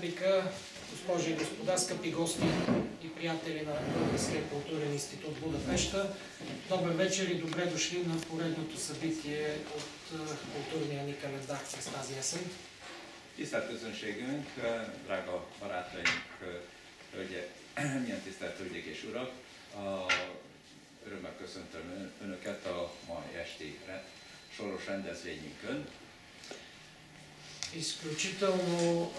публика, госпожи и господа, скъпи гости и приятели на Българския културен институт Будапеща. Добър вечер и добре дошли на поредното събитие от културния ни календар през тази есен. Tisztelt közönségünk, drága barátaink, hölgyek, milyen tisztelt hölgyek és urak! Örömmel köszöntöm Önöket a mai esti soros rendezvényünkön. Изключително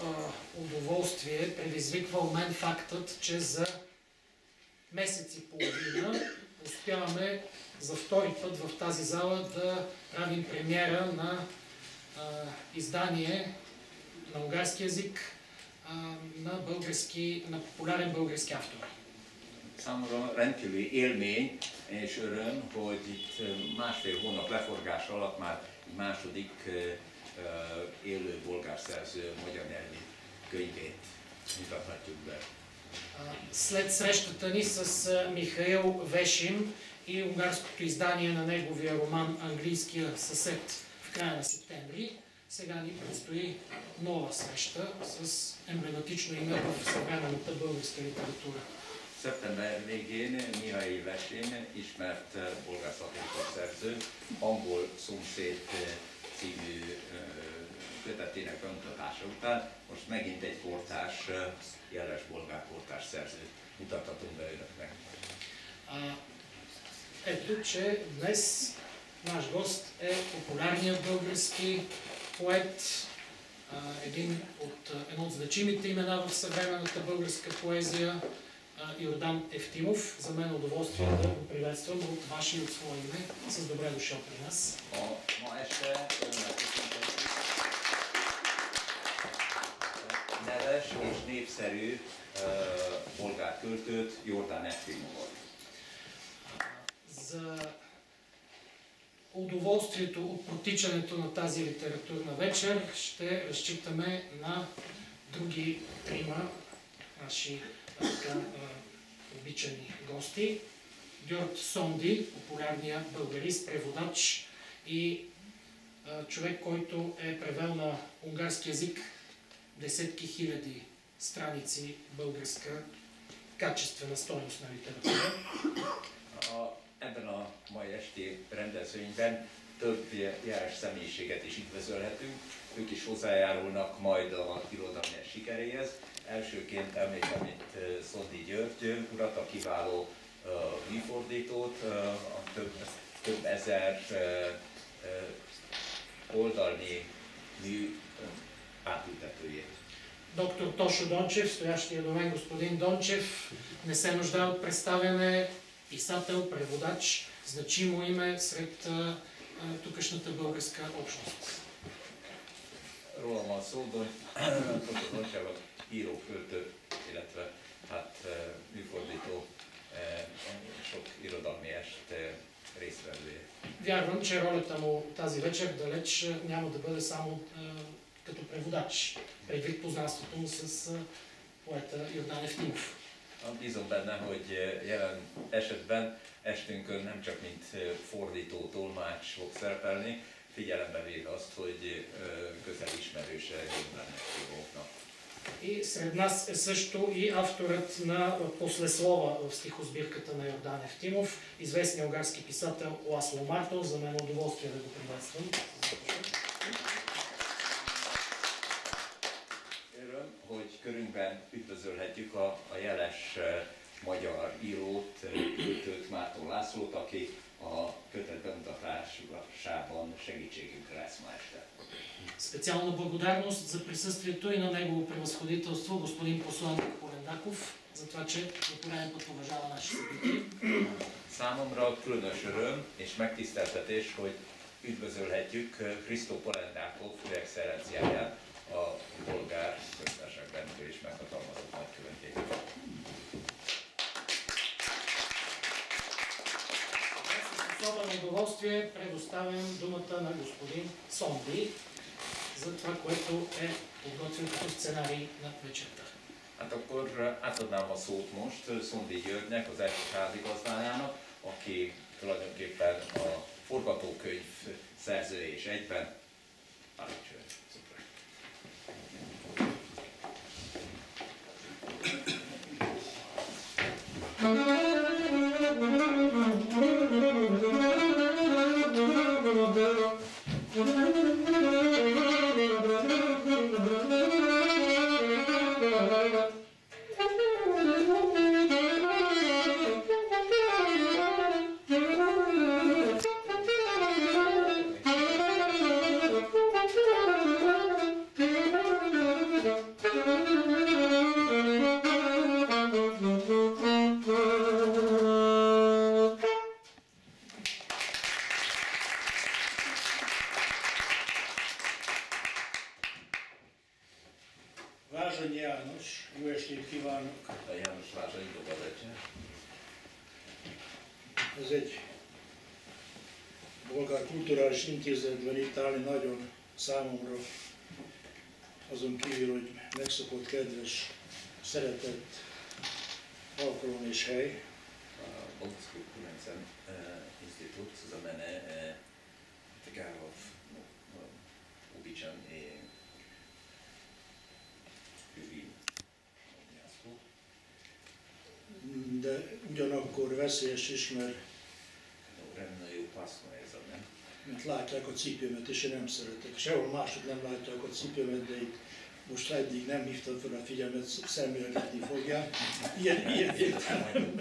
удоволствие предизвиква у мен фактът, че за месец и половина успяваме за втори път в тази зала да правим премиера на издание на унгарски язик на популярен български автор. Számomra rendkívüli élmény és öröm, hogy itt másfél hónap leforgás alatt már második élő bolgár szerző magyar nyelvű könyvét mutathatjuk be. След срещата ни с Михаил Вешим и унгарското издание на неговия роман "Английския съсед" в края на септември, сега ни предстои нова среща с емблематично име в съвременната българска литература. Szeptember végén Mihail Vesim, ismert bolgár szakértő szerző, Angol szomszéd című kötetének bemutatása után most megint egy kortárs, jeles bolgár kortárs szerzőt mutathatunk be Önöknek. Ето, че днес наш гост е популярният български поет, едно от значимите имена в съвременната българска поезия, Йордан Евтимов. За мен е удоволствие да го приветствам от ваше и от свое име. С добре дошъл при нас. Neves és népszerű bolgár költőt, Jordan Eftimovot. За удоволствието от протичането на тази литературна вечер ще разчитаме на други трима наши обичани гости. Георг Сонди, популярният българист, преводач и човек, който е превел на унгарски язик десетки хиляди страници българска качествена стойност на литература. Ebben a mai esti rendezvényben több jeles személyiséget is üdvözölhetünk. Ők is hozzájárulnak majd a irodalmi sikeréhez. Elsőként említem itt Szondi György urat, a kiváló műfordítót, a több ezer oldalnyi mű átültetőjét. Доктор Тошо Дончев, стоящия до мен господин Дончев, не се нуждае от представяне, писател, преводач, значимо име сред тукашната българска общност. Rólam van szó, Tosó Doncsev író, költő, illetve műfordító, sok irodalmi est résztvevője. Вярвам, че ролята му тази вечер далеч няма да бъде само като преводач, предвид познанството му с поета Йордан Евтимов. Bízom benne, hogy jelen esetben estünkön nem csak mint fordító, tolmács fog szerepelni, figyelembe véve azt, hogy közeli ismerőse Jordan Eftimovnak. И сред нас е също и авторът на послеслова в стихосбирката на Йордан Евтимов, известният унгарски писател Ласло Мартов. За мен е удоволствие да го приветствам. Öröm, hogy körünkben üdvözölhetjük a jeles magyar írót, költőt, Márton Lászlót, aki a kötet bemutatásában segítségünkre lesz ma este. Специална благодарност за присъствието и на негово превъзходителство господин посланник Полендаков, за това, че за пореден път уважава наши събития. Számomra különös öröm és megtiszteltetés, hogy üdvözölhetjük Krisztó Polendákov főexcellenciáját, a bolgár köztársaság rendkívül is meghatalmazott nagykövetét. С особено удоволствие предоставям думата на господин Сонди за това, което е подготвил като сценарий на вечерта. Hát akkor átadnám a szót most Szondi Györgynek, az első házigazdájának, aki tulajdonképpen a forgatókönyv szerzője és egyben. Parancsolj! Vázsonyi János, jó estét kívánok! A János Vázsonyi Dobarecse. Ez egy bolgár kulturális intézetben itt állni nagyon számomra, azon kívül, hogy megszokott, kedves, szeretett alkalom és hely. Bolgarskog kulturelsen institut za mene така обичан и любим място. De ugyanakkor veszélyes is, mert Временно и опасно е за мен. mert látják a cipőmet, és én nem szeretek. Sehol máshogy nem látják a cipőmet, de itt most eddig nem hívtam fel a figyelmet, szemlélgetni fogják. Ilyen értelme.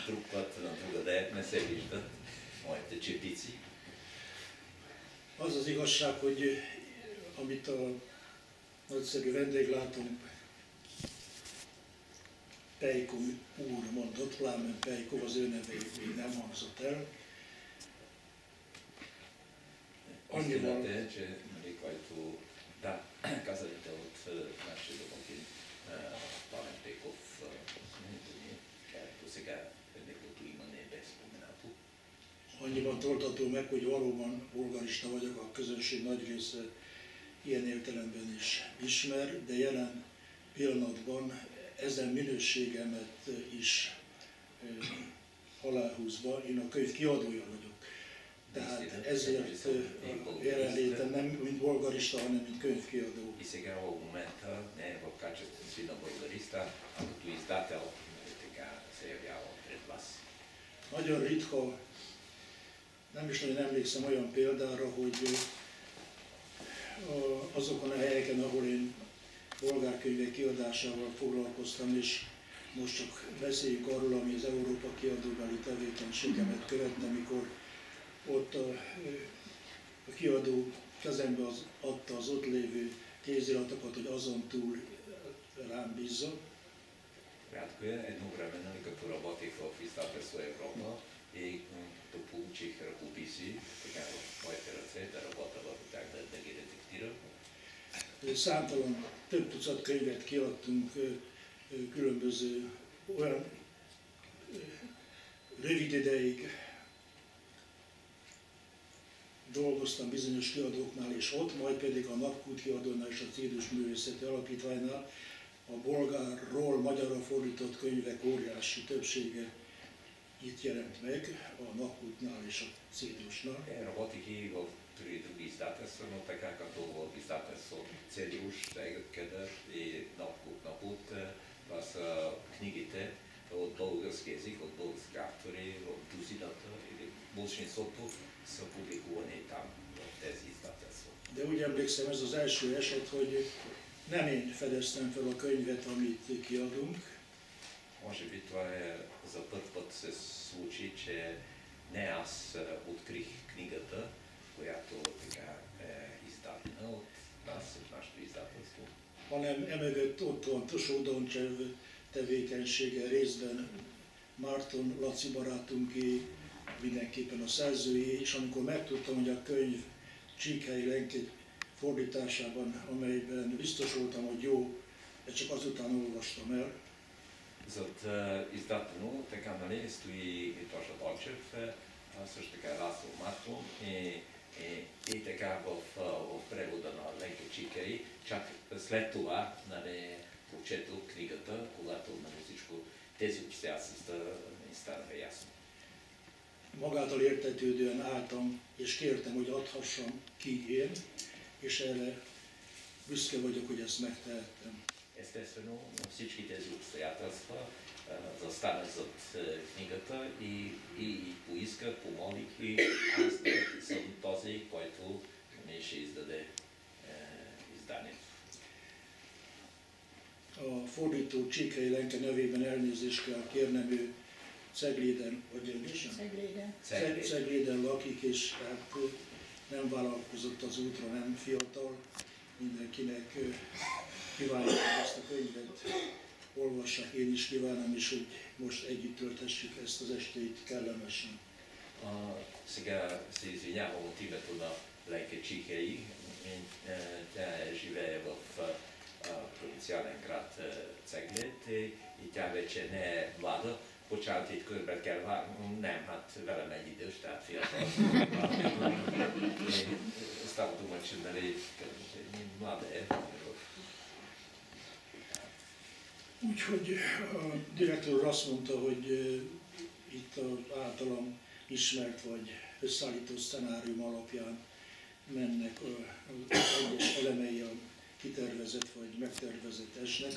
Друг път на друга дает не се виждат моите чепици. Az az igazság, hogy amit a nagyszerű vendéglátónk Peikó úr mondott, Plámen Peikó, az ő neve még nem hangzott el. Истината е, че който казаните от нашия домакин Пламен Пейков, до сега неговото име не е споменато. Annyiban toltató meg, hogy valóban bolgarista vagyok, a közönség nagy része ilyen értelemben is ismer, de jelen pillanatban ezen minőségemet is aláhúzva, én a könyv kiadója vagyok. Tehát ezért a jelenlétem nem mint bolgarista, hanem mint könyvkiadó. И сега в момента не е в качеството си на българиста, а като издател така се явява пред вас. Nagyon ritka, nem is nagyon emlékszem olyan példára, hogy azokon a helyeken, ahol én bolgárkönyvek kiadásával foglalkoztam, és most csak beszéljük arról, ami az Európa kiadóbeli tevékenységemet követte, amikor ott a kiadó kezembe adta az ott lévő kéziratokat, hogy azon túl rám bízzon. Рядко е, едно време, нали, като работих в издателство Европа и като получих ръкописи, така в моите ръце, да работя върху тях, да ги редактирам. Számtalan több tucat könyvet kiadtunk, különböző olyan rövid ideig dolgoztam bizonyos kiadóknál, és ott, majd pedig a Napkút kiadónál és a Cédus Művészeti Alapítványnál a bolgárról magyarra fordított könyvek óriási többsége itt jelent meg, a Napkútnál és a Cédusnál. Работих и при други издателства, но така като в издателство Цедруш, Кедър и Напут, това са книгите от български език, от български автори, от дузината или большинството са публикувани там, в тези издателства. De úgy emlékszem, ez az első eset, hogy nem én fedeztem fel a könyvet, amit kiadunk. Може би това е за първ път се случи, че не аз открих книгата, която така е издадена от нас, от нашето издателство. Hanem emögött ott van Tosó Doncsev tevékenysége, részben Márton Laci barátunké, mindenképpen a szerzői, és amikor megtudtam, hogy a könyv Csíkhelyi Lenki fordításában, amelyben biztos voltam, hogy jó, de csak azután olvastam el. Зад издателно, така, нали, стои и Тоша Дончев, също така Ласло Мартон и така в превода на Ленка Чикари. Чак след това, нали, прочетох книгата, когато, нали, всичко тези обстоятелства ми станаха ясно. Magától értetődően álltam, és kértem, hogy adhassam ki én, és erre büszke vagyok, hogy ezt megtehettem. Естествено, всички тези обстоятелства застанах зад книгата и поисках, помолих и аз да съм този, който ще издаде издание. A fordító Csíkhelyi Lenke nevében elnézést kell kérnem, ő Cegléden, vagy Gyöngyösen? Cegléden lakik, és hát nem vállalkozott az útra, nem fiatal. Mindenkinek kívánjuk ezt a könyvet, olvassák, én is kívánom, és hogy most együtt töltessük ezt az estét kellemesen. Сега се извинявам от името на Ленка Чихей. Тя живее в провинциален град Cegléd, и тя вече не е млада. Bocsánat, itt körben kell várnom, nem, hát velem egy idős, tehát fiatal. Stavo tłumaczyć, młode. Úgyhogy a direktor azt mondta, hogy itt az általam ismert vagy összeállított szenárium alapján mennek az egyes elemei a kitervezett vagy megtervezett esnek.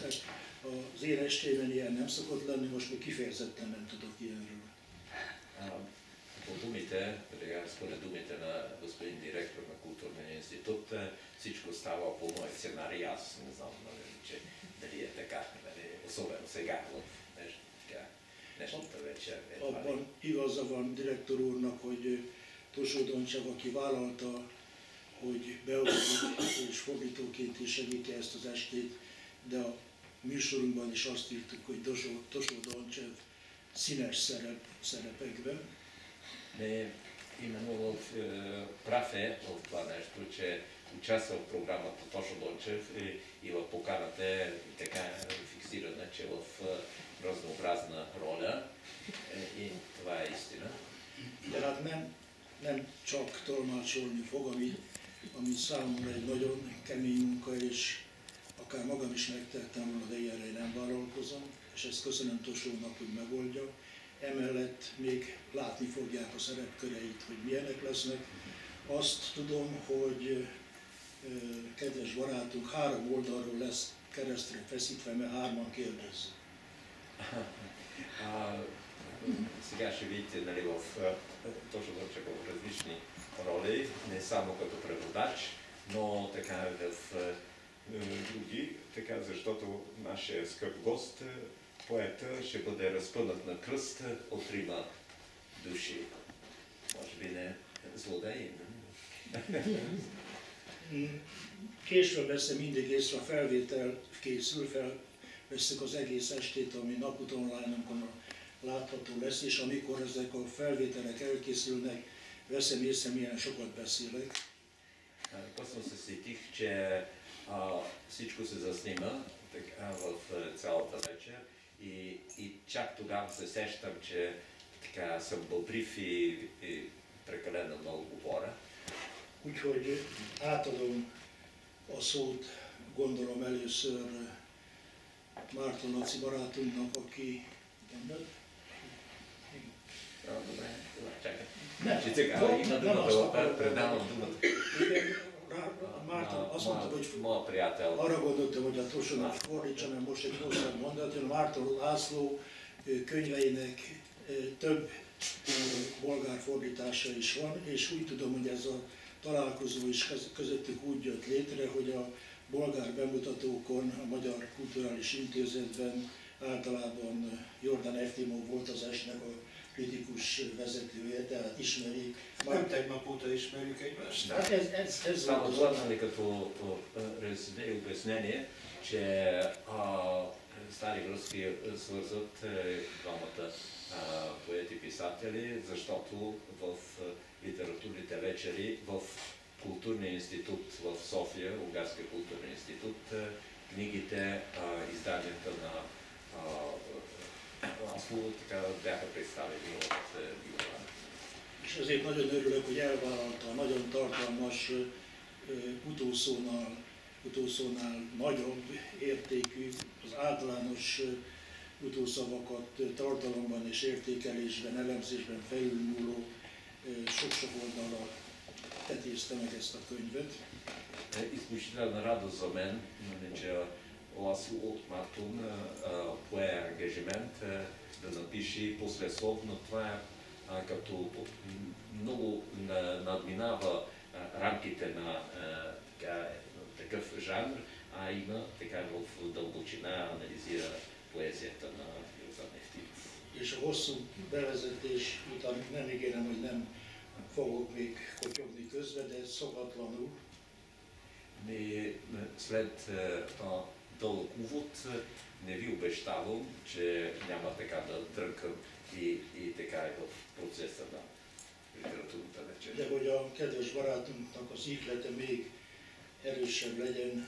Az én estében ilyen nem szokott lenni, most még kifejezetten nem tudok ilyenről. По думите, според думите на господин директор на Културния институт, всичко става по мой сценарий. Аз не знам, че дали е така, особено сега в dnešната вечер. Abban igaza van direktor úrnak, hogy Tosó Doncsev, aki vállalta, hogy beolvasni és fordítóként is segíti ezt az estét, de a műsorunkban is azt írtuk, hogy Tosó Doncsev színes szerepekben. Именно прав е в това нещо, че участва в програмата Тошо Дончев и в поканата е така фиксирана, че в разнообразна роля и това е истина. Tehát nem csak tolmácsolni fog, ami számomra egy nagyon kemény munka, és akár magam is megtettem volna, de ilyenre nem vállalkozom, és ezt köszönöm Tosónak, hogy megoldja. Emellett még látni fogják a szerepköreit, hogy milyenek lesznek. Azt tudom, hogy kedves barátunk 3 oldalról lesz keresztre feszítve, mert 3-an kérdez. Сега ще видите, нали, в Тошо Дончев в различни роли, не само като преводач, но така в други, така защото нашия скъп гост, поета, ще бъде разпънат на кръст от 3 души. Може би не zlodei. Késről veszem mindig észre, a felvétel készül, felveszük az egész estét, ami Naput Online-on látható lesz, és amikor ezek a felvételek elkészülnek, veszem észre, milyen sokat beszélek. После се сетих, че всичко се заснима в цялата вечер и чак тогава се сещам, че така съм бълбрив и прекалено много говоря. Úgyhogy átadom a szót, gondolom először Márton Laci barátunknak, aki... Добре, чакай. Значи сега има думата, предавам думата. Márton azt mondta, hogy моя приятел. Arra gondoltam, hogy a Tosónak fordítsa, mert most egy hosszabb mondat, hogy Márton László könyveinek több bolgár fordítása is van, és úgy tudom, hogy ez a találkozó is közöttük úgy jött létre, hogy a bolgár bemutatókon, a Magyar Kulturális Intézetben általában Jordan Eftimov volt az estnek a kritikus vezetője, tehát ismerik. Nem tegnap óta ismerjük egymást. Hát ez Само това, нали, като обяснение, че стари връзки свързват двамата поети-писатели, защото в литературните вечери в Културния институт в София, Унгарския културен институт, книгите, изданията на László bяха представени от Иван. És ezért nagyon örülök, hogy elvállalta a nagyon tartalmas utószónál nagyobb értékű, az általános utószavakat tartalomban és értékelésben, elemzésben felülmúló sok-sok oldalra tetézte meg ezt a könyvet. Изключителна радост за мен, че Ласло от Мартун пое ангажимент да напише послесловно. Това е като много надминава рамките на такъв жанр, а има така в дълбочина анализира поезията на Йордан Ефтимов. És a hosszú bevezetés után nem ígérem, hogy nem fogok még kotyogni közbe, de szokatlanul. След дълъг увод не ви обещавам, че няма така да трънкам и така е в процеса на literatúrta вечер. De hogy a kedves barátunknak az íhlete még erősebb legyen,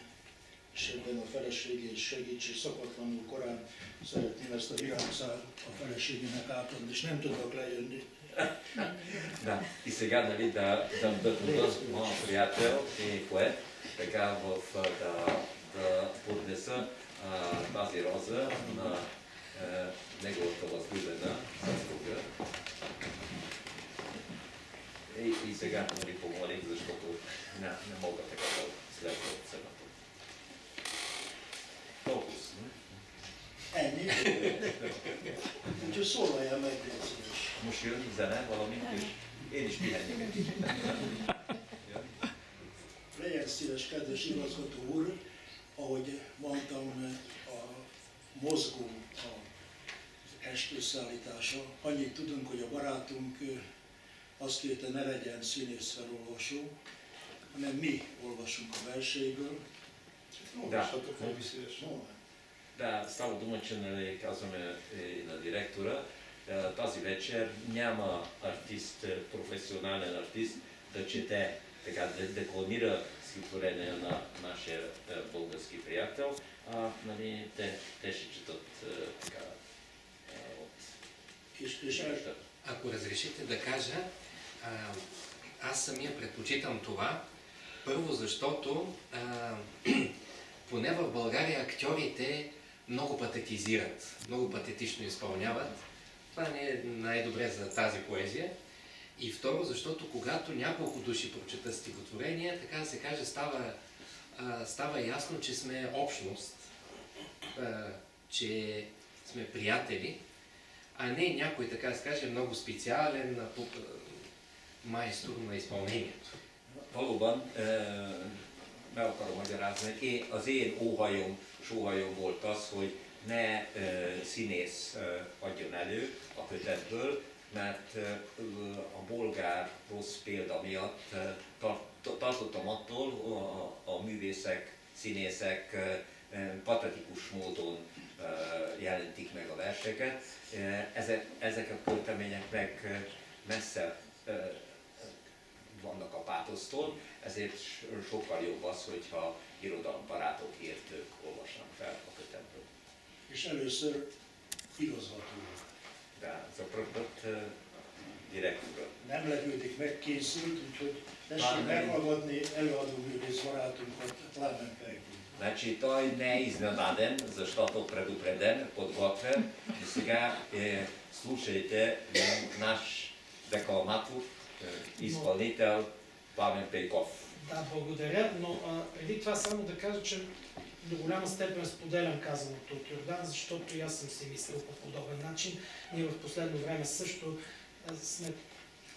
és ebben a felesége is segíts, és szokatlanul korán szeretném ezt a virágszál a feleségének átadni, és nem tudok lejönni. Да, и сега нали, да вдъхновя моя приятел и поет, така да поднеса тази роза на неговата възлюбена съпруга. И сега нали, помолих, защото не мога така да следва от сцената. Толкова. Ennyi? Úgyhogy szólaljál meg, légy szíves. Most jön zene valamint, és én is pihenjek egy kicsit. Legyen szíves, kedves igazgató úr, ahogy mondtam, a mozgó az est összeállítása. Annyit tudunk, hogy a barátunk azt kérte, ne legyen színész felolvasó, hanem mi olvasunk a verseiből. Olvashatok meg szívesen. Да, става дума, че нали, казваме и на директора, тази вечер няма артист, професионален артист да чете, така да декламира стихотворение на нашия български приятел, а нали, те ще четат така от... Ако разрешите да кажа, аз самия предпочитам това. Първо, защото поне в България актьорите много патетизират, много патетично изпълняват. Това не е най-добре за тази поезия. И второ, защото когато няколко души прочетат стихотворение, така да се каже, става ясно, че сме общност, че сме приятели, а не някой, така да се каже, много специален майстор на изпълнението. Valóban meg akarom magyarázni, az én sóhajom volt az, hogy ne színész adjon elő a kötetből, mert a bolgár rossz példa miatt tartottam attól, a művészek, színészek patetikus módon jelentik meg a verseket. Ezek a költemények meg messze vannak a pátosztól, ezért sokkal jobb az, hogyha irodalombarátok, értők olvasnak fel a kötetből. És először igazgató. De ez a pröpött direktúra. Nem lepődik meg, készült, úgyhogy tessék meghallgatni előadóművész barátunkat, Lámen Fejkú. Значи той не е изненаден, защото предупреден, подготвен. И сега слушайте наш декламатор, изпълнител Пламен Пейков. Да, благодаря, но преди това само да кажа, че до голяма степен споделям казаното от Йордан, защото и аз съм си мислил по подобен начин. Ние в последно време също сме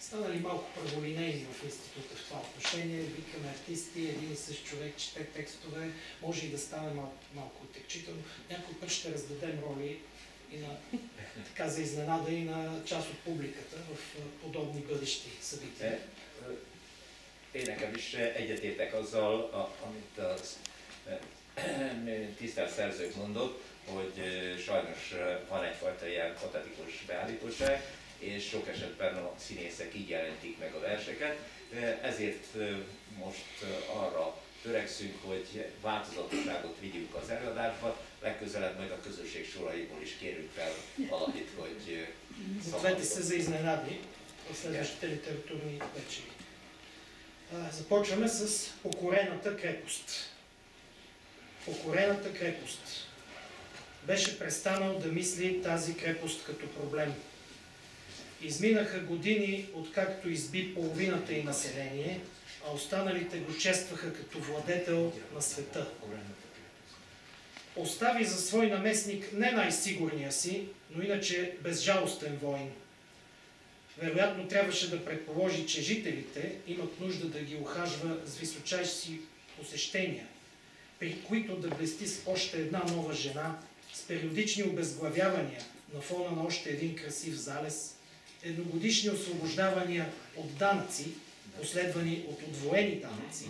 станали малко праволинейни в института в това отношение. Викаме артисти, един и същ човек чете текстове, може и да стане малко отекчително. Някой път ще раздадем роли и на, така за изненада и на част от публиката в подобни бъдещи събития. Én nekem is egyetértek azzal, amit a tisztelt szerzők mondott, hogy sajnos van egyfajta ilyen patetikus beállítóság, és sok esetben a színészek így jelentik meg a verseket. Ezért most arra törekszünk, hogy változatosságot vigyünk az előadásba, legközelebb majd a közösség soraiból is kérünk fel valakit, hogy Гответе се за изненади в следващите литературни вечери. Започваме с Покорената крепост. Покорената крепост. Беше престанал да мисли тази крепост като проблем. Изминаха години, откакто изби половината й население, а останалите го честваха като владетел на света. Остави за свой наместник не най-сигурния си, но иначе безжалостен воин. Вероятно трябваше да предположи, че жителите имат нужда да ги ухажва с височайши посещения, при които да блести с още една нова жена, с периодични обезглавявания на фона на още един красив залез, едногодишни освобождавания от данъци, последвани от удвоени данъци,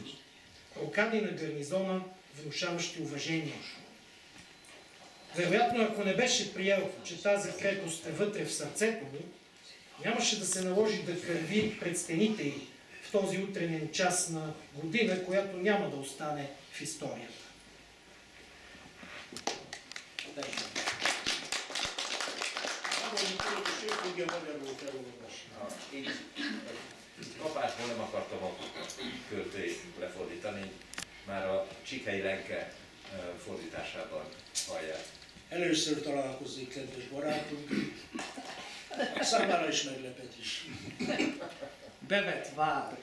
рокади на гарнизона, внушаващи уважение. Вероятно, ако не беше приел, че тази крепост е вътре в сърцето му, нямаше да се наложи да кърви пред стените й в този утренен час на година, която няма да остане в историята. Így kapásból nem akartam a költői lefordítani, már a Csikhely Lenke fordításában hallják. Először találkozik kedves barátunk, számára is meglepetés. Bevett vár.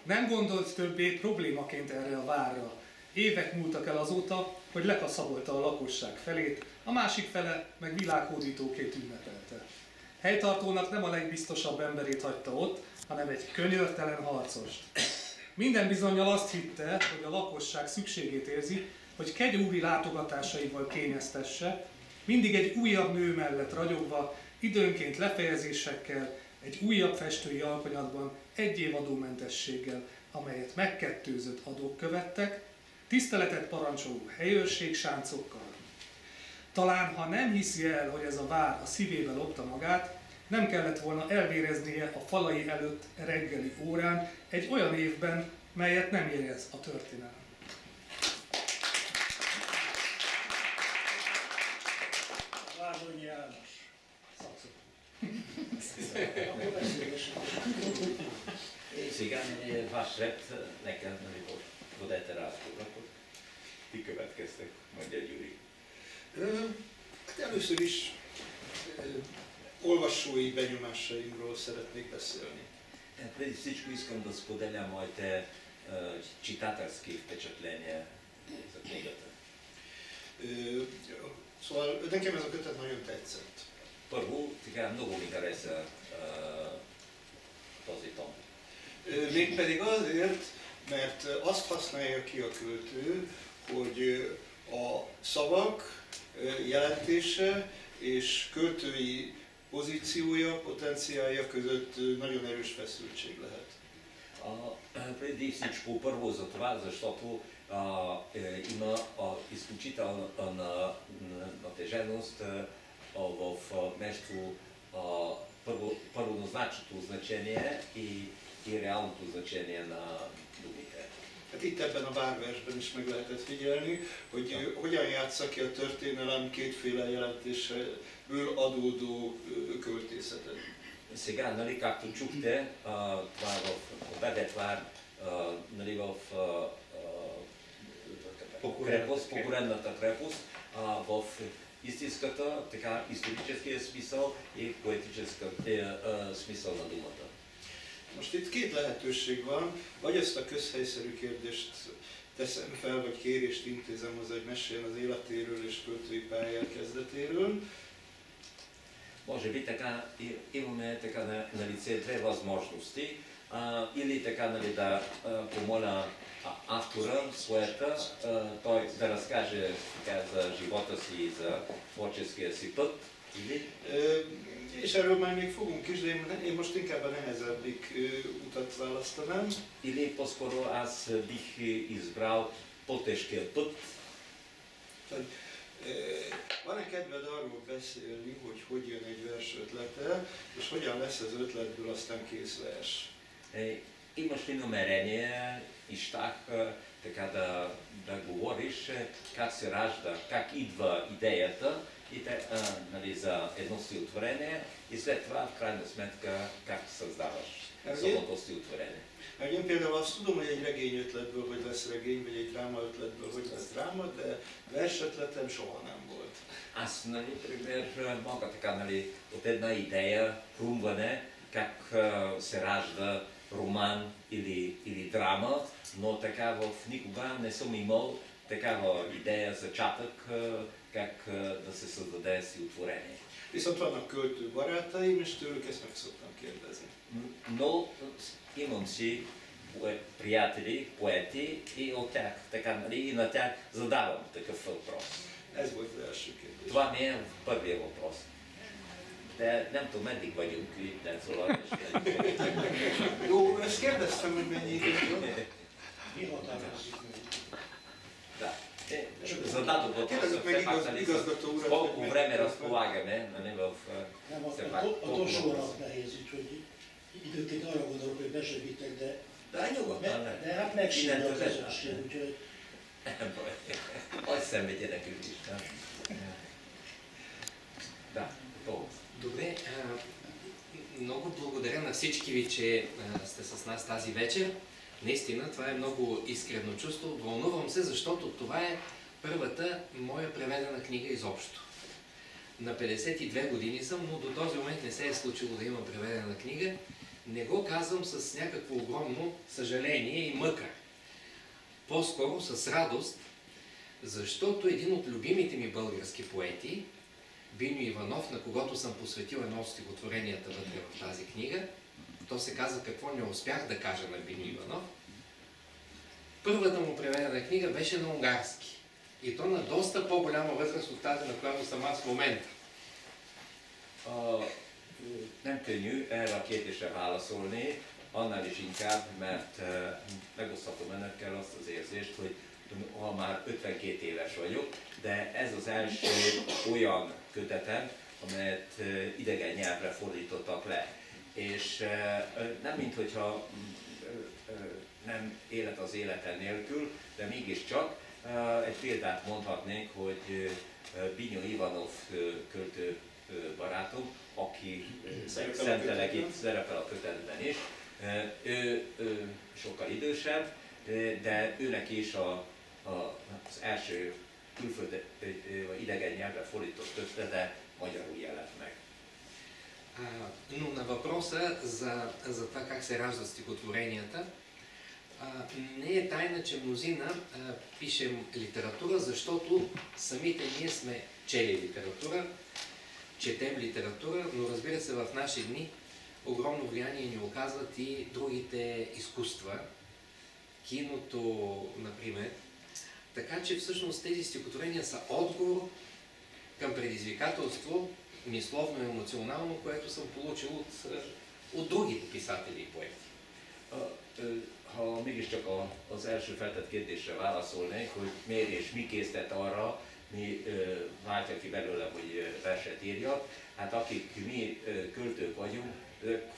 Nem gondolt többé problémaként erre a várra. Évek múltak el azóta, hogy lekaszabolta a lakosság felét, a másik fele meg világhódítóként ünnepelte. Helytartónak nem a legbiztosabb emberét hagyta ott, hanem egy könyörtelen harcost. Minden bizonnyal azt hitte, hogy a lakosság szükségét érzi, hogy kegyúri látogatásaival kényeztesse, mindig egy újabb nő mellett ragyogva, időnként lefejezésekkel, egy újabb festői alkonyatban, egy év adómentességgel, amelyet megkettőzött adók követtek, tiszteletet parancsoló helyőrségsáncokkal. Talán, ha nem hiszi el, hogy ez a vár a szívébe lopta magát, nem kellett volna elvéreznie a falai előtt reggeli órán egy olyan évben, melyet nem jegyez a történelem. Vázsonyi János. Igen, Vasret nekem nem volt elteráztuk, akkor ti következtek, mondja Gyuri. Hát először is olvasói benyomásaimról szeretnék beszélni. Преди всичко искам да споделя моите читателски впечатления за книгата. Szóval nekem ez a kötet nagyon tetszett. Първо, така много ми хареса този том. Mégpedig azért, mert azt használja ki a költő, hogy a szavak jelentése és költői pozíciója, potenciálja között nagyon erős feszültség lehet. Преди всичко, първо за това, защото има изключителна натеженост в нещо първозначното значение и реалното значение на думите. Hát itt ebben a várversben is meg lehetett figyelni, hogy hogyan játsza ki a történelem kétféle jelentésből adódó költészetet. Сега, нали, както чухте, това в Бевет вар, нали, в поколенната крепост, в истинската, така, историческия смисъл и поетическия смисъл на думата. Most itt két lehetőség van, vagy ezt a közhelyszerű kérdést teszem fel, vagy kérést intézem hozzá, hogy meséljen az életéről és költői pályája kezdetéről. Може би така имаме така на лице две възможности. Или така, нали, да помоля автора, поета, той да разкаже така за живота си и за творческия си път. Или... És erről már még fogunk is, de én most inkább a nehezebbik utat választanám. Или по-скоро аз бих избрал по-тежкия път. Van-e kedved arról beszélni, hogy hogy jön egy vers ötlete, és hogyan lesz az ötletből aztán kész vers? Имаш ли намерение и щах така да говориш как се ражда, как идва идеята и нали, за едно стихотворение и след това в крайна сметка как създаваш самото стихотворение? Én például azt tudom, hogy egy regény ötletből hogy lesz regény, vagy egy dráma ötletből hogy lesz dráma, de vers ötletem soha nem volt. Аз, нали, пример, мога така, нали, от една идея, хрумване, как се ражда роман или драма, но така никога не съм имал такава идея, зачатък, как да се създаде стихотворение. Viszont vannak költő barátaim, és tőlük ezt meg szoktam kérdezni. No, imam si приятели, поети и от тях, така, нали, и на тях задавам такъв въпрос. Ez volt az első kérdés. Това ми е първият въпрос. De nem tudom, meddig vagyunk itt, szóval. Jó, ezt kérdeztem, hogy mennyi időt van. Mi határozik meg? Да. Зададох въпроса, все пак, нали, колко време разполагаме, нали, в... Nem, все пак, a колко sorrat nehéz, úgyhogy időnként arra gondolok, hogy besegítek, de nyugodtan, nem. de hát megsérül a közönség, úgyhogy... Nem baj. Hadd szenvedjenek ők is, nem? Да, повод. Добре, много благодаря на всички ви, че сте с нас тази вечер. Наистина, това е много искрено чувство. Вълнувам се, защото това е първата моя преведена книга изобщо. На 52 години съм, но до този момент не се е случило да имам преведена книга. Не го казвам с някакво огромно съжаление и мъка. По-скоро с радост, защото един от любимите ми български поети, Биньо Иванов, на когото съм посветил едно от стихотворенията вътре в тази книга, то се казва "Какво не успях да кажа на Биньо Иванов", първата му преведена книга беше на унгарски. И то на доста по-голяма възраст от тази, на която съм аз в момента. Nem könnyű erre a kérdésre válaszolni, annál is inkább, mert megoszthatom önökkel azt az érzést, hogy ha már 52 éves vagyok, de ez az első olyan kötetem, amelyet idegen nyelvre fordítottak le. És nem minthogyha nem élet az életen nélkül, de mégiscsak egy példát mondhatnék, hogy Binió Ivanov költő barátom, aki szentileg itt szerepel a kötetben is, ő sokkal idősebb, de őnek is az első külföldi idegen nyelvre fordított kötete magyarul jelent meg. Но на въпроса за това как се раждат стихотворенията, не е тайна, че мнозина пишем литература, защото самите ние сме чели литература, четем литература, но разбира се в наши дни огромно влияние ни оказват и другите изкуства, киното, например. Така че всъщност тези стихотворения са отговор към предизвикателство, мисловно и емоционално, което съм получил от другите pисатели и poeti. Ha mégiscsak az első feltett kérdésre válaszolnék, hogy miért és mi késztet arra, mi váltja ki belőlem, hogy verset írjak, hát akik mi költők vagyunk, ők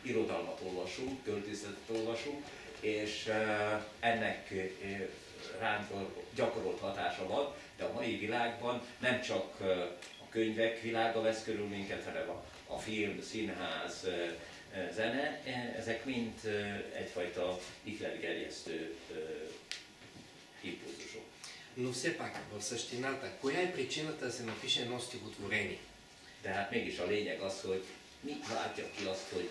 irodalmat olvasunk, költészetet olvasunk, és ennek ránk gyakorolt hatása van, de a mai világban nem csak a könyvek világa vesz körül minket, hanem a film, színház, zene, ezek mind egyfajta ihletgerjesztő impulzusok. Но все пак, в същината, коя е причината да се напише едно стихотворение? De hát mégis a lényeg az, hogy mi váltja ki azt, hogy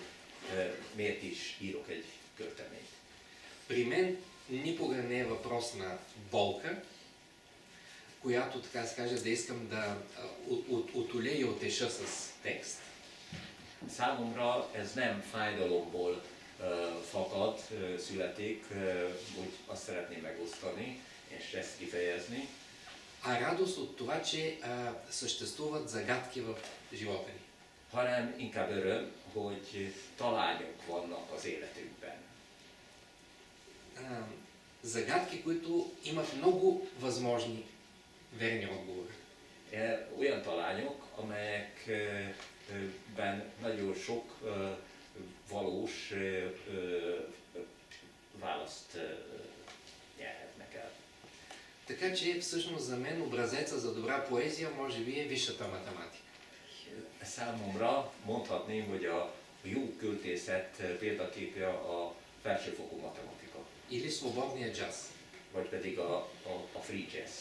miért is írok egy költeményt. При мен никога не е въпрос на болка, която, така да се каже, да искам да отоля и отеша с текст. Számomra ez nem fájdalomból fakad, születik, hogy azt szeretném megosztani, és ezt kifejezni. А радост от това, че съществуват загадки в живота ни. Hanem inkább öröm, hogy talányok vannak az életünkben. Загадки, които имат много възможни верни отговори. Olyan talányok, amelyekben nagyon sok valós választ nyerhetnek el. Така че всъщност за мен образеца за добра поезия може би е висшата математика. Számomra mondhatném, hogy a jó költészet példaképje a felsőfokú matematika. Или свободния джаз. Vagy pedig a free jazz.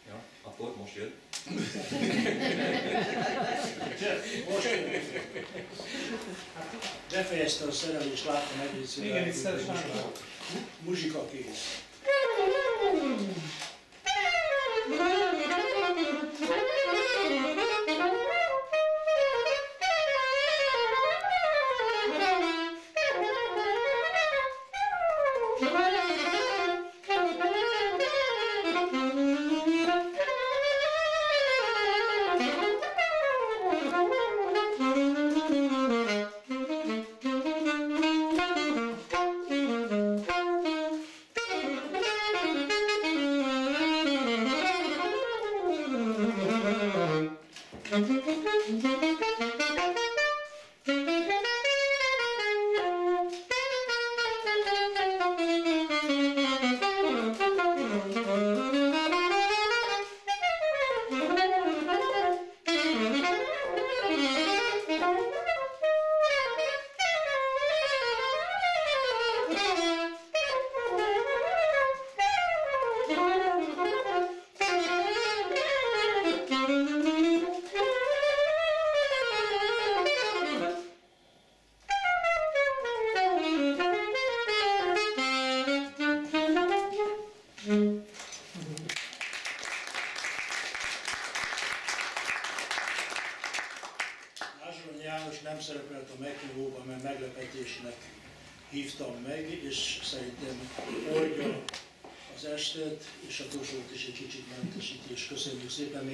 Ja, akkor most jön. Most befejezte a szerelést, láttam egész Igen, itt szerelem. Muzsika kész. Ázsony János nem szerepelt a meghívóban, mert meglepetésnek hívtam meg, és szerintem oldja az estet, és a Tosót is egy kicsit mentesíti, és köszönjük szépen,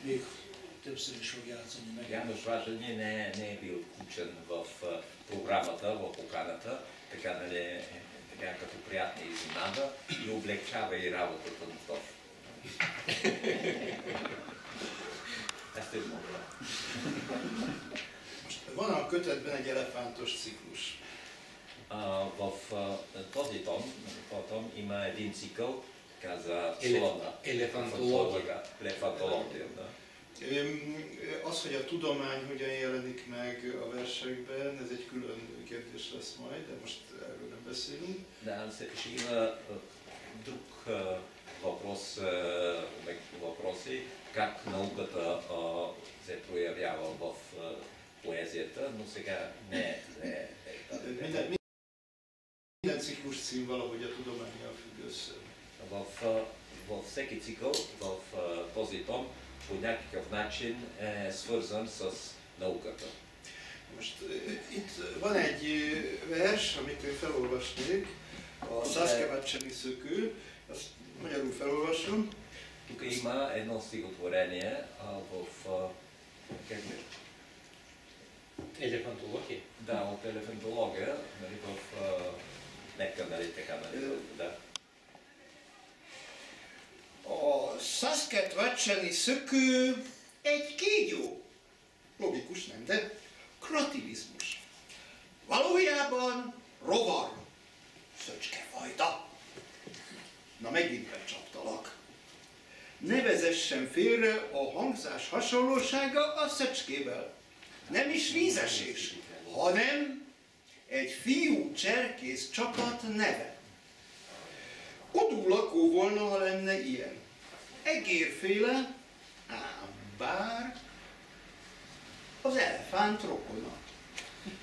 még többször is fog játszani meg. János Vážení не бил включен в програмата, в поканата, така като приятна изненада и облегчава и работата на Тошо. Ezt ő mondta. Van a kötetben egy elefántos ciklus. В този том има един цикъл, каза слона. Елефантология. Elefantológia, да. Az, hogy a tudomány hogyan jelenik meg a versekben, ez egy külön kérdés lesz majd, de most erről nem beszélünk. Да, ще има друг въпроси, как науката се проявява в поезията, но сега не е така. Minden ciklus cím valahogy a tudománnyal függ össze. Във всеки цикъл, в този том, по някакъв начин е свързан с науката. Most itt van egy vers, amit én felolvasnék, a Saskevacseni szökő, azt magyarul felolvasom. Тук има едно стихотворение в Елефантология. да, от елефантология, нали, нека, нали, така, нали, да. A Saskevacseni szökő egy kígyó. Logikus, nem, de krativizmus. Valójában rovar, szöcskefajta. Na megint becsaptalak. Ne vezessen félre a hangzás hasonlósága a szöcskével. Nem is vízesés, hanem egy fiú cserkész csapat neve. Odú lakó volna, ha lenne ilyen. Egérféle, ám bár az elefánt rokona.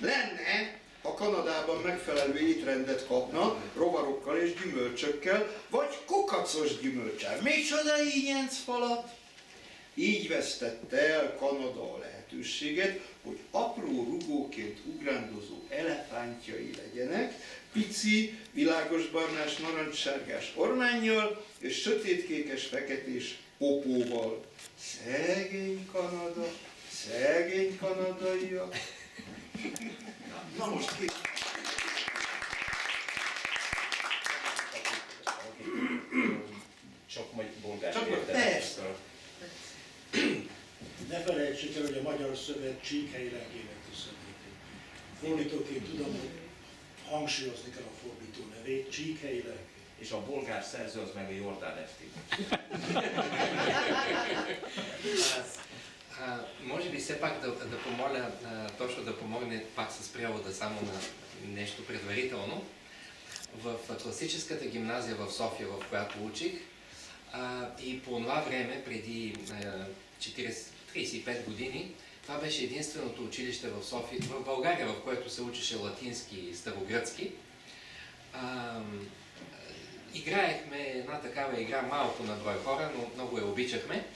Lenne, ha Kanadában megfelelő étrendet kapna, rovarokkal és gyümölcsökkel, vagy kukacos gyümölcsel. Micsoda ínyenc falat! Így vesztette el Kanada a lehetőséget, hogy apró rugóként ugrándozó elefántjai legyenek, pici, világosbarnás, narancssárgás ormánnyal és sötétkékes, feketés popóval. Szegény Kanada, szegény kanadaiak. Na most két. Csak majd bolgár Csak érdemes. persze. Ne felejtsük el, hogy a Magyar Szövet Csíkhelyileg éneklő szövetét. Fordítóként tudom, hogy hangsúlyozni kell a fordító nevét, Csíkhelyileg. És a bolgár szerző az meg a Jordán Ефтин. Може би все пак да помоля точно да помогне пак с превода само на нещо предварително. В класическата гимназия в София, в която учих, и по това време, преди 35 години, това беше единственото училище в София, в България, в което се учеше латински и старогръцки. Играехме една такава игра малко на брой хора, но много я обичахме.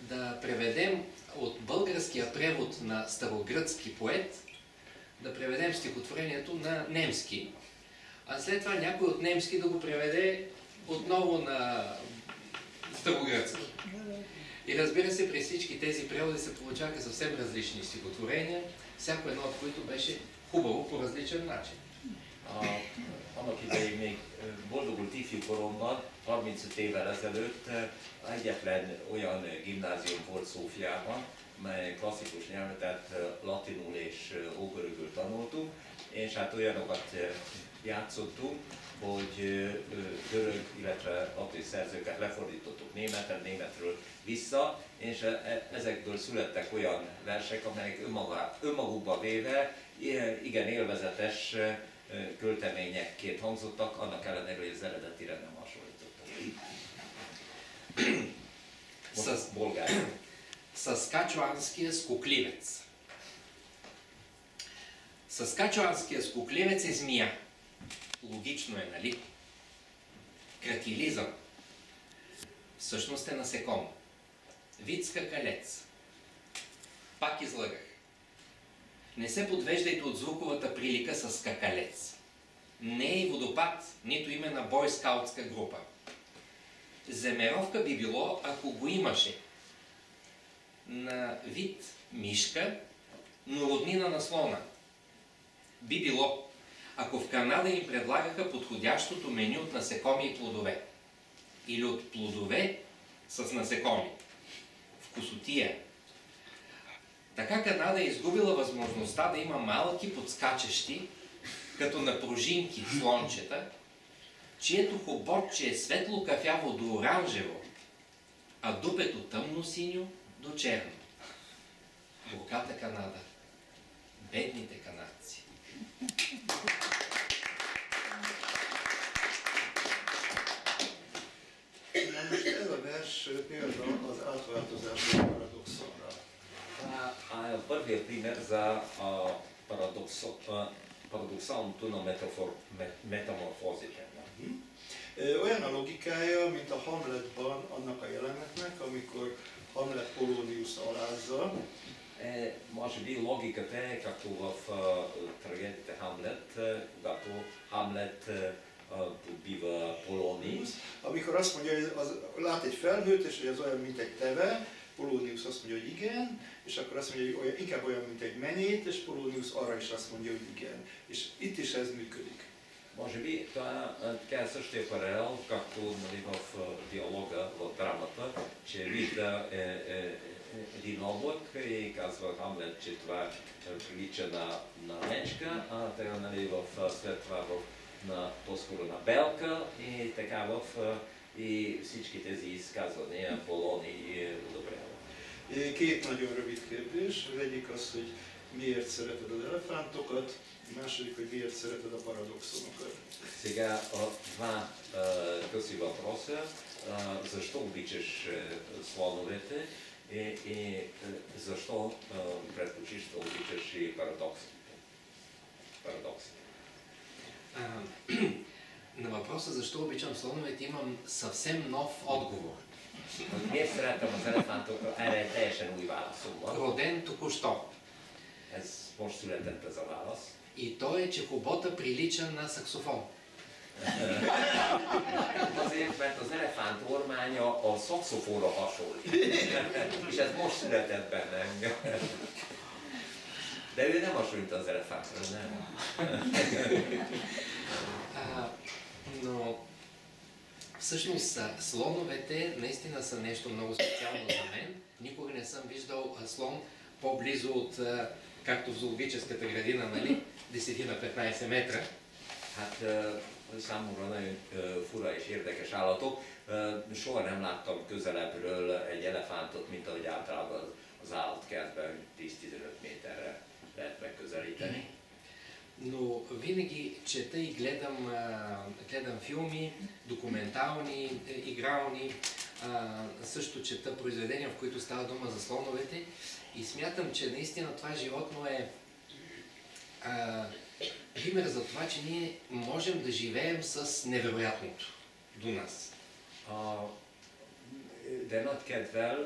Да преведем от българския превод на старогръцки поет, да преведем стихотворението на немски, а след това някой от немски да го преведе отново на старогръцки. И разбира се, при всички тези преводи се получаваха съвсем различни стихотворения, всяко едно от които беше хубаво по различен начин. Annak idején még boldogult ifjúkoromban, 35 évvel ezelőtt egyetlen olyan gimnázium volt Szófiában, mely klasszikus nyelvetet latinul és ógörögül tanultunk, és hát olyanokat játszottunk, hogy görög, illetve latin szerzőket lefordítottuk németről vissza, és ezekből születtek olyan versek, amelyek önmagukba véve igen élvezetes költeményekként hangzottak, annak ellenére, hogy az eredetire nem hasonlítottak. Most bolgár. Saskatchewanския скукливец. Saskatchewanския скукливец е змия. Логично е, нали? Кракилизъм. Всъщност е насекомо. Вид скакалец. Пак излъгах. Не се подвеждайте от звуковата прилика с скакалец. Не е и водопад, нито име на бойскаутска група. Земеровка би било, ако го имаше. На вид мишка, но роднина на слона. Би било, ако в Канада им предлагаха подходящото меню от насекоми и плодове. Или от плодове с насекоми. Вкусотия. Така Канада е изгубила възможността да има малки подскачащи, като на пружинки слончета, чието хоботче е светло кафяво до оранжево, а дупето тъмно-синьо до черно. Богата Канада. Бедните канадци. Na most ez a vers példa az átváltozásra, a paradoxonra. Prvi je primjer za paradoksalnu metamorfozit. Olyan a logikája, mint a Hamletban annak a jelenetnek, amikor Hamlet Polonius alázza. Може би логиката е както в трагедията Хамлет, когато Хамлет bíva Polonius. Amikor azt mondja, hogy lát egy felhőt, és hogy az olyan, mint egy teve, Polonius azt mondja, hogy igen, és akkor azt mondja, hogy inkább olyan, mint egy menét, és Polonius arra is azt mondja, hogy igen. És itt is ez működik. Може би това е същия паралел, както в диалога, в драмата, че вижда един облак и казва Хамлет, че това прилича на мечка, а така след това по-скоро на белка и така и всички тези изказвания Полоний одобрява. Két nagyon rövid kérdés. Az egyik az, hogy miért szereted az elefántokat, a második, hogy miért szereted a paradoxonokat. Сега два къси въпроса. Защо обичаш слоновете и защо предпочиташ да обичаш и парадоксите? На въпроса защо обичам слоновете имам съвсем нов отговор. Miért szeretem az elefántokra? Erre teljesen új válaszom van. Роден току-що. Ez most született ez a válasz. И то е, че хобота прилича на саксофон. Azért, mert az elefánt ormánya a szaxofonra hasonlít. És ez most született bennem. De ő nem hasonlít az elefántra, nem? Но всъщност слоновете наистина са нещо много специално за мен. Никога не съм виждал слон по-близо от, както в зоологическата градина, нали, 10-15 метра. Hát számomra nagyon fura és érdekes állatok. Soha nem láttam közelebbről egy elefántot, mint ahogy általában az állatkertben 10-15 méterre lehet megközelíteni. Но винаги чета и гледам филми, документални, игрални, също чета произведения, в които става дума за слоновете и смятам, че наистина това животно е пример за това, че ние можем да живеем с невероятното до нас. De nagy kedvel,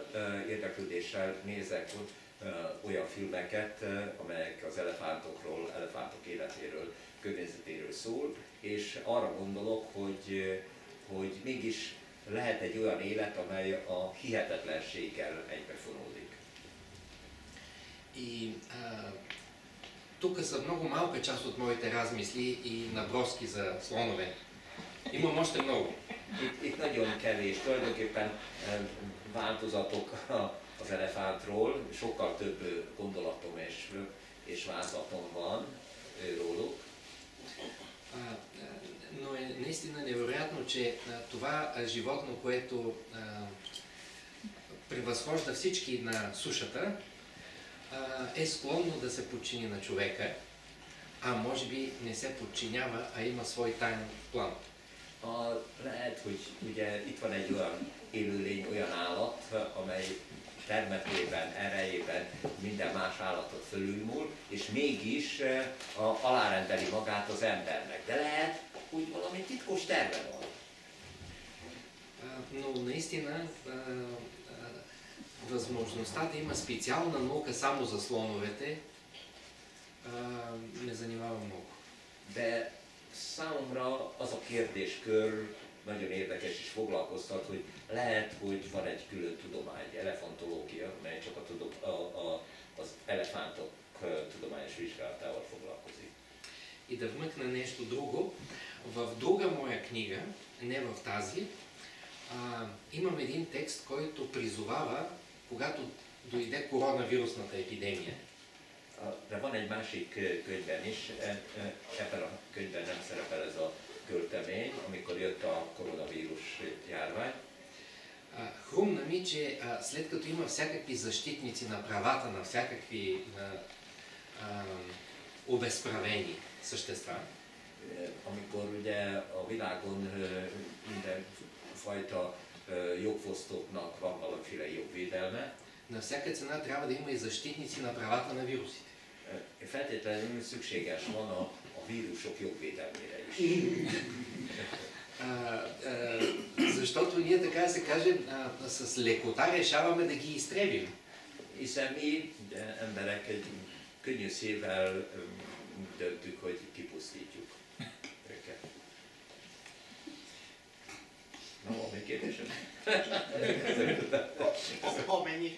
érdeklődéssel nézek olyan filmeket, amelyek az elefántokról, elefántok életéről, környezetéről szól, és arra gondolok, hogy mégis lehet egy olyan élet, amely a hihetetlenséggel egybefonódik. И тук са много малка част от моите размисли и наброски за слонове. Имам още много. Itt nagyon kevés, tulajdonképpen változatok a az elefántról, sokkal több gondolatom és vázlatom van róluk. Но е наистина невероятно, че това животно, което превъзхожда всички на сушата, е склонно да се подчини на човека, а може би не се подчинява, а има свой таен план. Lehet, hogy ugye itt van egy olyan élőlény, olyan állat, amely termetében, erejében minden más állatot fölülmúl, és mégis alárendeli magát az embernek. De lehet, hogy valami titkos terve van. Но наистина възможността да има специална наука само за слоновете ме занимава много. De számomra az a kérdéskör nagyon érdekes és foglalkoztat, hogy lehet, hogy van egy külön tudomány, egy elefantológia, mely csak az elefántok tudományos vizsgálatával foglalkozik. И да вмъкна нещо друго. В друга моя книга, не в тази, имам един текст, който призовава, когато дойде коронавирусната epidémia. De van egy másik könyvben is, ebben a könyvben nem szerepel ez a költemény, amikor jött a koronavírus járvány. Хрумна ми, че след като има всякакви защитници на правата на всякакви обезправени същества, amikor ugye a világon mindenfajta jogfosztóknak van valamiféle jogvédelme, на всяка цена трябва да има и защитници на правата на вирусите. Feltétlenül szükséges van a vírusok jogvédelmére is. Защото ние, така да се каже, с лекота решаваме да ги изтребим. Hiszen mi emberek egy könnyű szívvel döntük, hogy kipusztítjuk őket. Na, van még kérdésem?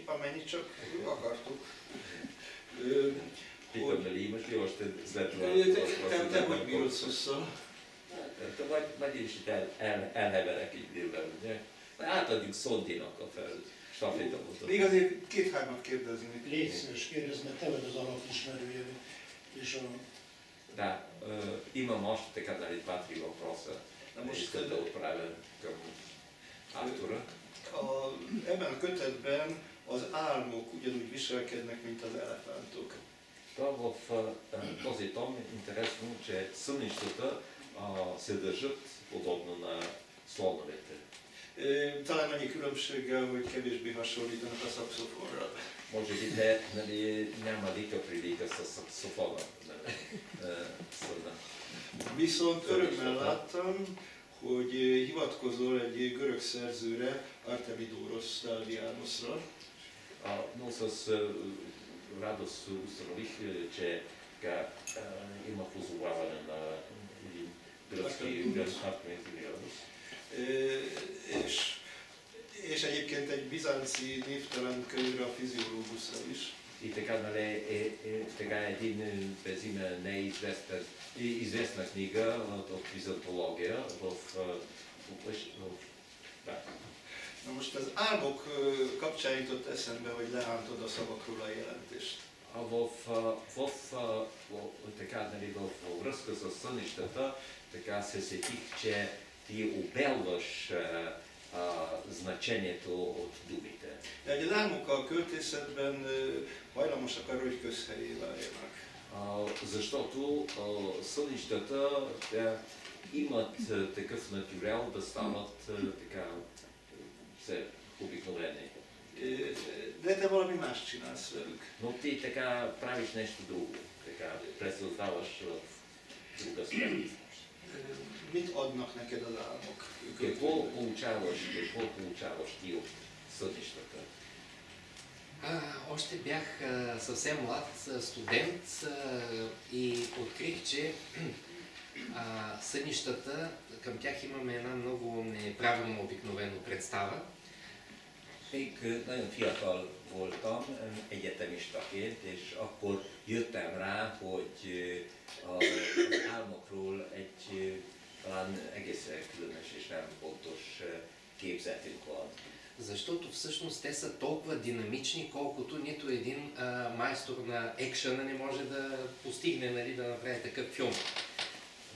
Amennyi csak akartuk. Pitambeli, most jól Te hogy bírsz vissza? Vagy én is itt elheverek így délben, ugye? Átadjuk Szondinak a stafétabotot. Még azért két-hármat kérdezni. Légy szíves, kérdezz, mert te vagy az alapismerője. És a... Da, imam ošte kad ali 2-3 въпроса. Искам да отправя към автора. Ebben a kötetben az álmok ugyanúgy viselkednek, mint az elefántok. В този том интересно, че сънищата се държат подобно на слоновете. Talán annyi különbséggel, hogy kevésbé hasonlítanak a szaxofonra. Може би те няма никаква прилика с саксофона. Viszont örömmel láttam, hogy hivatkozol egy görög szerzőre, Artemidoros Dalvianosra. Но с радост установих, че има позоваване на един гръцки Artemidoros. És egyébként egy bizánci névtelen könyvre, a Fiziológusra is. И така един безиме неизвестна книга от византология Na most az álmok kapcsán jutott eszembe, hogy leántod a szavakról a jelentést. Във връзка с сънищата, така се сетих, че ти обелваш значението от думите. De az álmok a költészetben hajlamosak arra, hogy közhelyé váljanak. Защото сънищата имат такъв натюрел да станат така обикновени. De te valami más csinálsz velük. Но ти така правиш нещо друго, така пресъздаваш в друга сфера. Mit adnak neked az álmok? Какво получаваш ти от сънищата? Още бях съвсем млад студент и открих, че сънищата, към тях имаме една много неправилно обикновено представа. Még nagyon fiatal voltam, egyetemistaként, és akkor jöttem rá, hogy az álmokról egy talán egészen különös és nem pontos képzetünk van. Защото всъщност те са толкова динамични, колкото нито един майстор на екшена не може да постигне, нали, да направи такъв филм.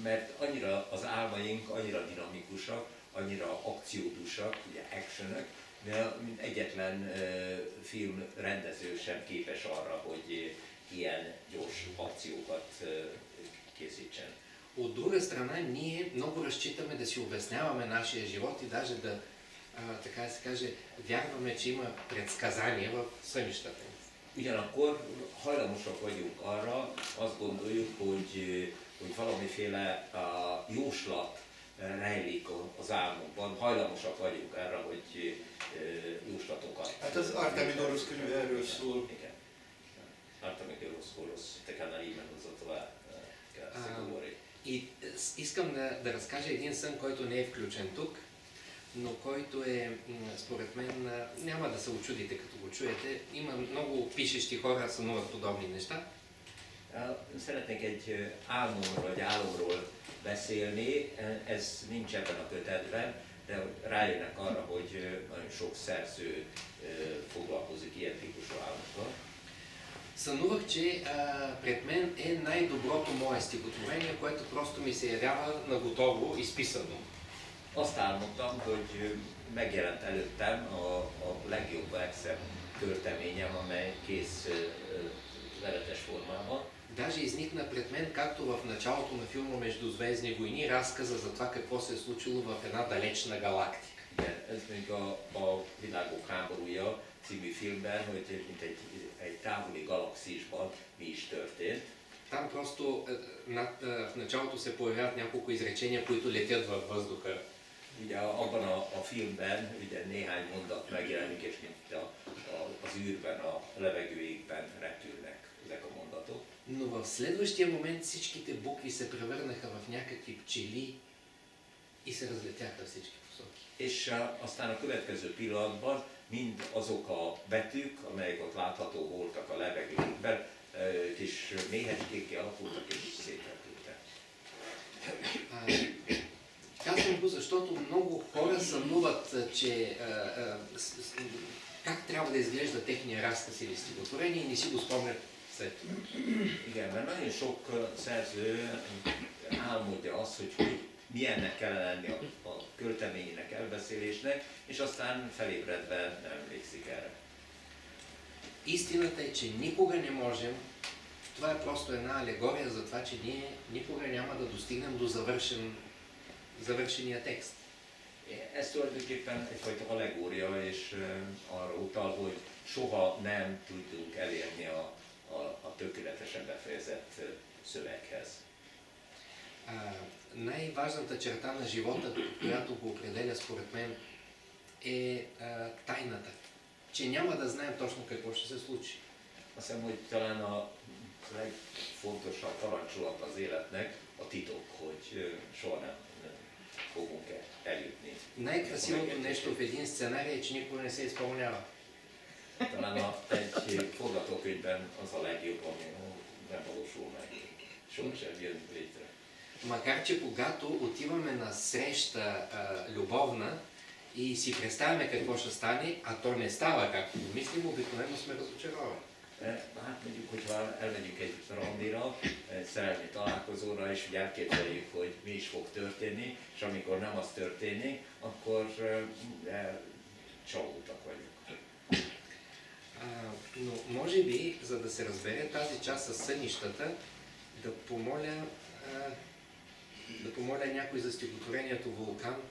Mert annyira az álmaink annyira dinamikusak, annyira akciódusak, ugye actionek, de mint egyetlen filmrendező sem képes arra, hogy ilyen gyors akciókat készítsen. От друга страна, ние много разчитаме да си обясняваме нашия живот и даже да, така да се каже, вярваме, че има предсказания в сънищата. Ugyanakkor hajlamosak vagyunk arra, azt gondoljuk, hogy valamiféle jóslat rejlik az álmunkban, hajlamosak vagyunk arra, hogy jóslatokat... Hát az Artemidorus könyv erről szól. Igen. Artemidorus така наричано за това се говори. И искам да разкажа един сън, който не е включен тук, но който е, според мен, няма да се очудите като го чуете. Има много пишещи хора, сънуват подобни неща. Szeretnék egy álmomról, vagy álomról beszélni, ez nincs ebben a kötetben, de rájönnek arra, hogy nagyon sok szerző foglalkozik ilyen típusú álmokkal. Сънувах, че пред мен е най-доброто мое стихотворение, което просто ми се явява наготово, изписано. Azt álmodtam, hogy megjelent előttem a legjobb legszebb költeményem, amely kész veretes formában. Даже изникна пред мен, както в началото на филма Междузвездни войни, разказа за това какво се е случило в една далечна галактика. Igen, ez még a Világok háborúja című filmben, hogy mint egy távoli galaxisban mi is történt. Там просто в началото се появяват няколко изречения, които летят във въздуха. Ugye abban a filmben ugye néhány mondat megjelenik, és mint az űrben, a levegőjékben repülnek ezek a mondatok. Но в следващия момент всичките букви се превърнаха в някакви пчели и се разлетяха всички посоки. És aztán a következő pillanatban mind azok a betűk, amelyek ott látható voltak a levegőben, kis méhecskékké alakultak és szétrepültek. Казвам го, защото много хора сънуват, че как трябва да изглежда техния разказ или стихотворение и не си го спомнят след това. Igen, mert nagyon sok szerző álmodja azt, hogy milyennek kellene lenni a költeményének, elbeszélésnek, és aztán felébredve nem emlékszik erre. Истината е, че никога не можем, това е просто една алегория за това, че ние никога няма да достигнем до завършения текст. Ez tulajdonképpen egyfajta allegória, és arra utal, hogy soha nem tudunk elérni a tökéletesen befejezett szöveghez. Най-важната черта на живота, която го определя според мен, е тайната. Че няма да знаем точно какво ще се случи. Azt hiszem, hogy talán a legfontosabb parancsolat az életnek a titok, hogy soha nem fogunk eljutni. Най-красивото нещо в един сценарий е, че никога не се изпълнява. Talán egy forgatókönyvben az a legjobb, ami nem valósul meg. Sohasem jön létre. Макар че когато отиваме на среща любовна и си представяме какво ще стане, а то не става както го мислим, обикновено сме разочаровани. Hát mondjuk, hogyha elmegyünk egy randira, egy szerelmi találkozóra, és ugye elképzeljük, hogy mi is fog történni, és amikor nem az történik, akkor csalódtak vagyunk. Но може би, за да се разбере тази част със сънищата, да помоля някой за стихотворението Вулкан.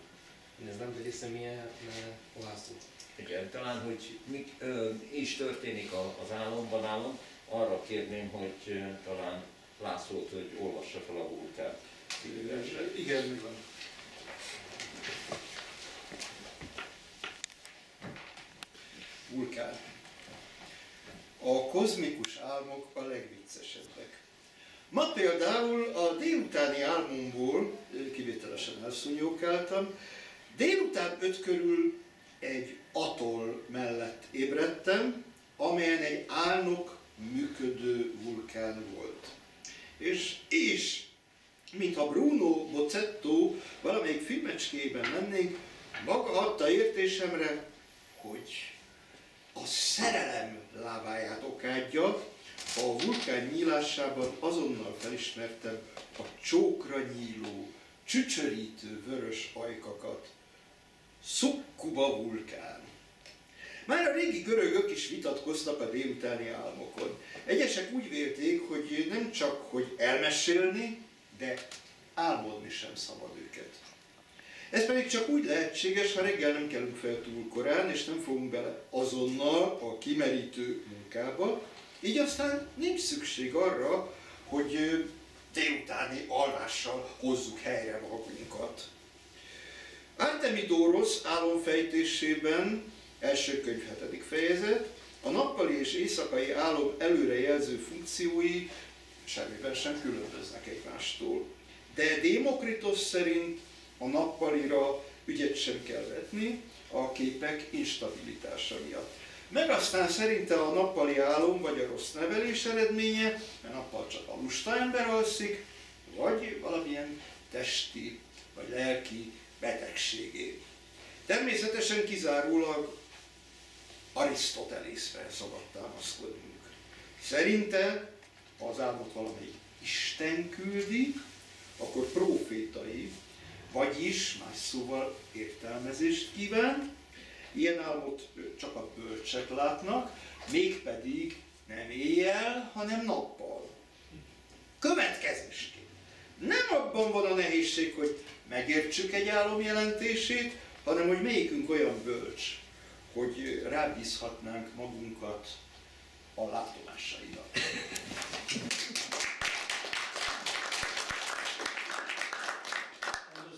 Не знам дали самия на László. Igen, talán, hogy mi is történik az álomban, arra kérném, hogy talán Lászlót, hogy olvassa fel a Vulkán című verset. Igen, mi van. Vulkán. A kozmikus álmok a legviccesebbek. Ma például a délutáni álmomból kivételesen elszúnyókáltam. Délután 5 körül egy atoll mellett ébredtem, amelyen egy álnok működő vulkán volt. És mintha Bruno Bozzetto valamelyik filmecskében lennénk, maga adta értésemre, hogy a szerelem láváját okádja, ha a vulkán nyílásában azonnal felismertem a csókra nyíló, csücsörítő vörös ajkakat. Szukkuba vulkán. Már a régi görögök is vitatkoztak a délutáni álmokon. Egyesek úgy vélték, hogy nem csak hogy elmesélni, de álmodni sem szabad őket. Ez pedig csak úgy lehetséges, ha reggel nem kelünk fel túl korán, és nem fogunk bele azonnal a kimerítő munkába, így aztán nincs szükség arra, hogy délutáni alvással hozzuk helyre magunkat. Artemidoros álomfejtésében, első könyv 7. fejezet, a nappali és éjszakai álom előrejelző funkciói semmiben sem különböznek egymástól. De Démokritosz szerint a nappalira ügyet sem kell vetni a képek instabilitása miatt. Meg aztán szerinte a nappali álom vagy a rossz nevelés eredménye, mert nappal csak a lusta ember alszik, vagy valamilyen testi vagy lelki betegségé. Természetesen kizárólag Arisztotelészre szabad támaszkodnunk. Szerinte, ha az álmot valamelyik Isten küldi, akkor profétai, vagyis más szóval értelmezést kíván. Ilyen álmot csak a bölcsek látnak, mégpedig nem éjjel, hanem nappal. Következésképp. Nem abban van a nehézség, hogy megértsük egy álom jelentését, hanem hogy melyikünk olyan bölcs, hogy rábízhatnánk magunkat a látomásaira.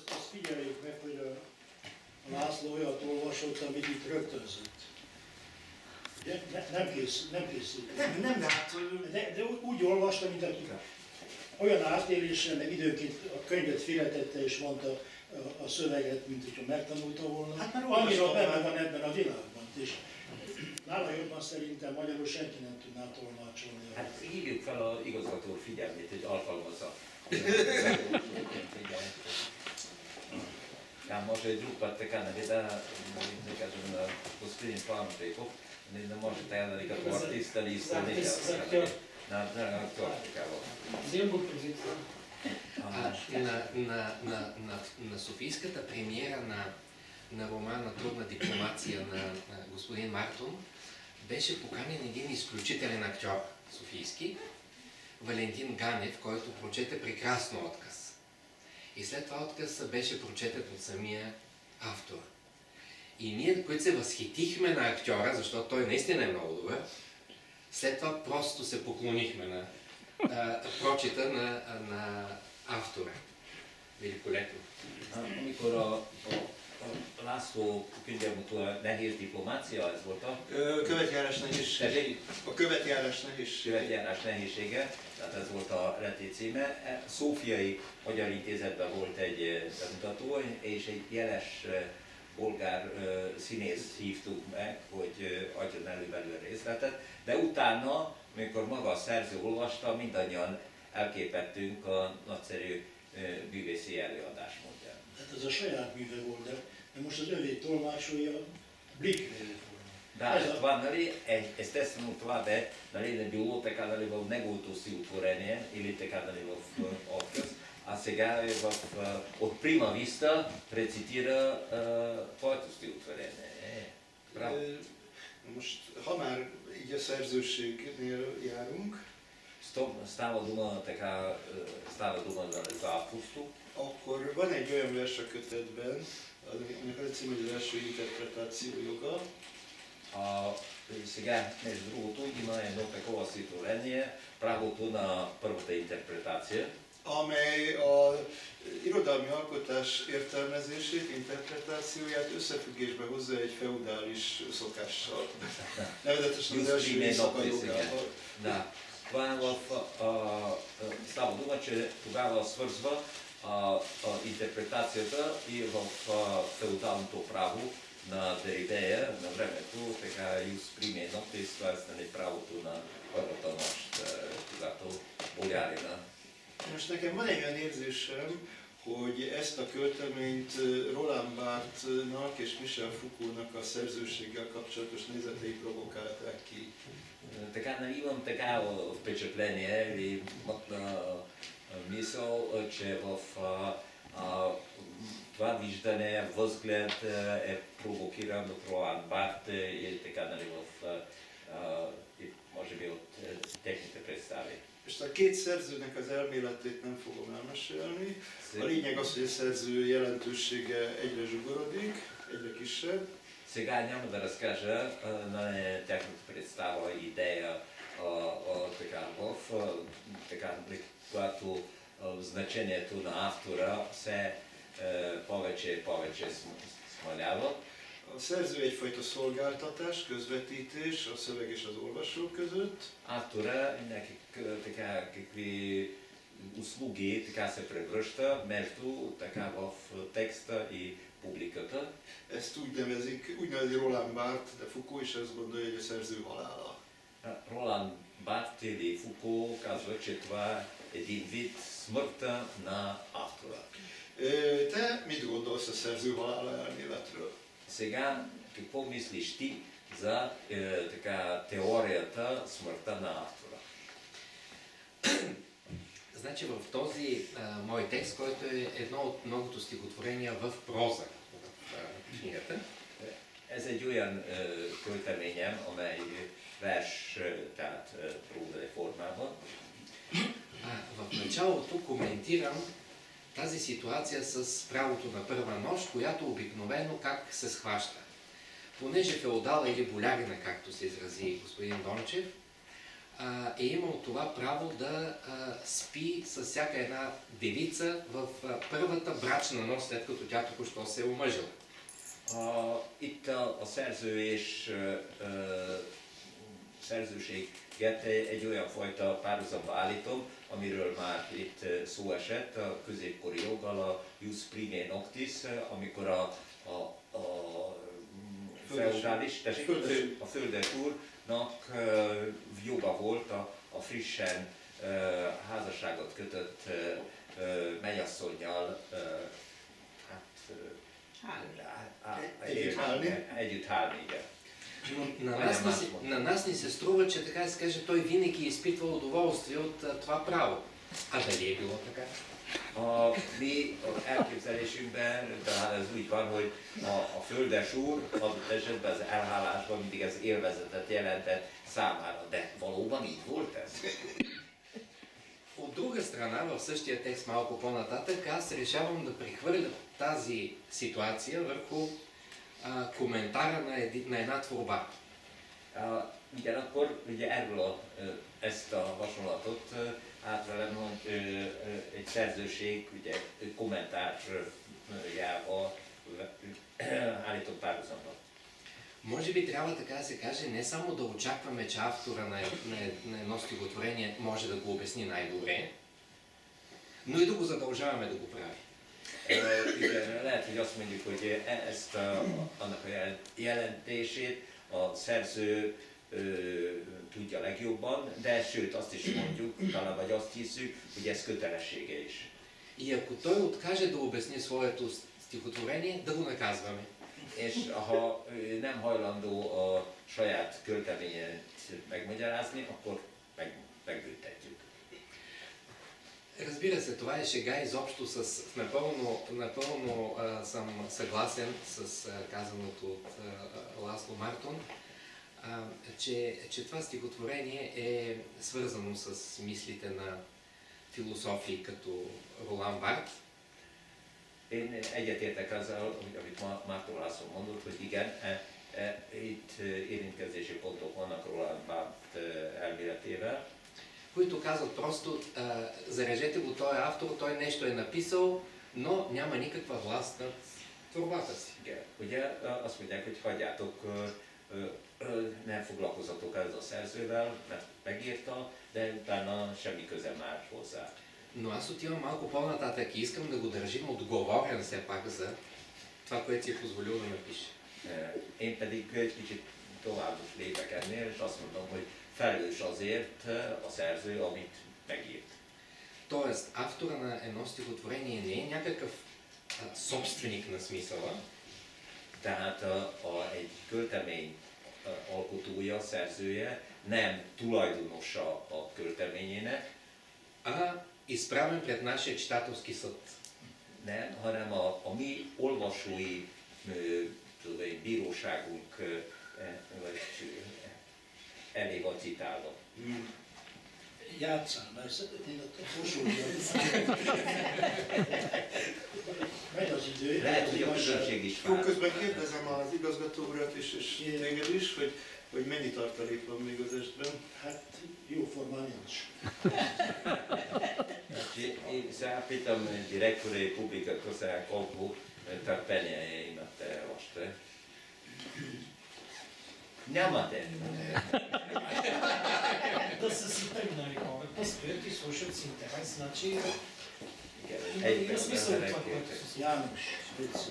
Azt figyeljük meg, hogy a László olyat olvasott, amit itt rögtönzött. Ugye? Nem készült. Nem, de hát... De úgy olvasta, mint aki olyan átéléssel, meg időnként a könyvet félretette és mondta a szöveget, mint hogyha megtanulta volna. Hát már annyira benne van ebben a világban. És nála jobban szerintem magyarul senki nem tudná tolmácsolni. Hát hívjuk fel az igazgató úr figyelmét, hogy alkalmazza. Ja može drupat така, нали, да кажем, господин Пламенчиков, да може така, нали, като артист или изпълнител. На актьор такава. Взем го предвид. На софийската премиера на романа Трудна дипломация на господин Мартон беше поканен един изключителен актьор софийски, Валентин Ганев, който прочете прекрасно отказ. И след това отказ беше прочетен от самия автор. И ние, които се възхитихме на актьора, защото той наистина е много добър, след това просто се поклонихме на прочита на автора. Великолепно. Amikor a László könyvemutó nehéz diplomácia, ez volt a Követjárás nehézsége. A követjárás nehézsége. Követjárás nehézsége, tehát ez volt a leti címe. Szófiai Magyar Intézetben volt egy bemutató, és egy jeles bolgár színészt hívtuk meg, hogy adjon elő belőle részletet, de utána, amikor maga a szerző olvasta, mindannyian elképettünk a nagyszerű művészi előadásmódján. Hát ez a saját műve volt, de most az övé tolmácsolja Blick. Да, това, нали, естествено това бе, нали, не било така, нали, в неговото стихотворение или така, нали, в отказ, а сега е от Прима Виста рецитира твоето стихотворение. Браво. Most, ha már így a szerzőségnél járunk, Става дума така, става дума за авторство. Akkor van egy olyan vers a kötetben, aminek az a cím, hogy az első interpretáció joga. Сега, между другото, има едно такова стихотворение, правото на първата интерпретация, amely a irodalmi alkotás értelmezését, interpretációját összefüggésbe hozza egy feudális szokással. Nevezetesen az első éjszaka jogával. Да. Това е става дума, че тогава свързва интерпретацията и в феодалното право на Деридея на времето, така и Usprimé Noctis, т.е. правото на първата нощ, когато болярина. Most nekem van egy olyan érzésem, hogy ezt a költeményt Roland Barthesnak és Michel Foucaultnak a szerzőséggel kapcsolatos nézetei provokálták ki. Така, нали, имам такава впечатление или мисъл, че в това виждане, възглед е провокиран от Ролан Барт и така, нали, може би от техните представи. És a két szerzőnek az elméletét nem fogom elmesélni. A lényeg az, hogy a szerző jelentősége egyre zsugorodik, egyre kisebb. Сега няма да разкажа на тяхната представа и идея когато значението на автора се повече и повече смалява. A szerző egyfajta szolgáltatás, közvetítés a szöveg és az olvasó között. Автора някакви услуги така се превръща между така в текста и публиката. Ezt úgy nevezi Roland Barthes, de Foucault is azt gondolja, hogy a szerző halála. Ролан Барт или Фуко казва, че това е един вид смъртта на автора. Te mit gondolsz a szerző halála elméletről? Сега, какво мислиш ти за теорията смъртта на автора? Значи в този мой текст, който е едно от многото стихотворения в проза в книгата. Ez egy olyan költeményem, amely vers, tehát prózai formában. В началото коментирам тази ситуация с правото на първа нощ, която обикновено как се схваща. Понеже феодала или болярина, както се изрази господин Дончев, е имал това право да спи с всяка една девица в първата брачна нощ, след като тя току-що се е омъжила. Itt a szerző és szerzőséget egy olyan fajta párhuzamba állítom, amiről már itt szó esett, a középkori joggal, a jus primae noctis, amikor a feudális, a földes úrnak joga volt a frissen házasságot kötött mennyasszonnyal együtt hálni, igen. На нас ни се струва, че така се каже, той винаги е изпитвал удоволствие от това право. А дали е било така? A mi elképzelésünkben talán ez úgy van, hogy a földes úr adott esetben az elhálásban mindig az élvezetet jelentett számára, de valóban így volt ez? От друга страна, в същия текст малко по-нататък, аз решавам да прехвърля тази ситуация върху kommentárra na една tvorba. Ugyanakkor ugye erről ezt a hasonlatot átvelem egy szerzőség ugye kommentárjával állított párhuzamba. Може би трябва така да се каже, не само да очакваме, че автора на едно стихотворение може да го обясни най-добре, но и да го задължаваме да го прави. Igen, lehet, hogy azt mondjuk, hogy ezt annak a jelentését a szerző tudja legjobban, de sőt azt is mondjuk, talán vagy azt hiszük, hogy ez kötelessége is. И ако той откаже да обясни своето стихотворение, да го наказваме. És ha nem hajlandó a saját költeményét megmagyarázni, akkor megbüntetjük. Разбира се, това е шега изобщо с напълно съм съгласен с казаното от Ласло Мартон, че това стихотворение е свързано с мислите на философии като Ролан Барт. Én egyetértek azzal, amit Márton László mondott, hogy igen, itt érintkezési pontok vannak Roland Barthes elméletével, които казват просто, зарежете го този автор, той нещо е написал, но няма никаква власт над творбата си. Ugye azt mondják, hogy hagyjátok, nem foglalkozzatok ezzel a szerzővel, mert megírta, de utána semmi köze már hozzá. Но аз отивам малко по-нататък и искам да го държим отговорен все пак за това, което си е позволил да напише. Én pedig egy kicsit tovább lépek ennél, és azt mondom, hogy felelős azért a szerző, amit megírt. Тоест, автора на едно стихотворение не е някакъв собственик на смисъла. Tehát egy költemény alkotója, szerzője nem tulajdonosa a költeményének, изправен пред нашия читателски съд. nem, hanem a mi olvasói bíróságunk elé van citálva. Játszál, mert én a hasonlóan. Megy az idő. Lehet, hogy a közönség is Jó, vár. közben kérdezem az igazgató urat és téged is, hogy mennyi tartalék van még az estben? Hát jóformán nincs. Saya pitam direktore publika koja koliko trpenja imate ošte. Нямате. Да са си тръгнали хората, стоят и слушат с интерес, значи има смисъл от това, което се случва. János, Léci.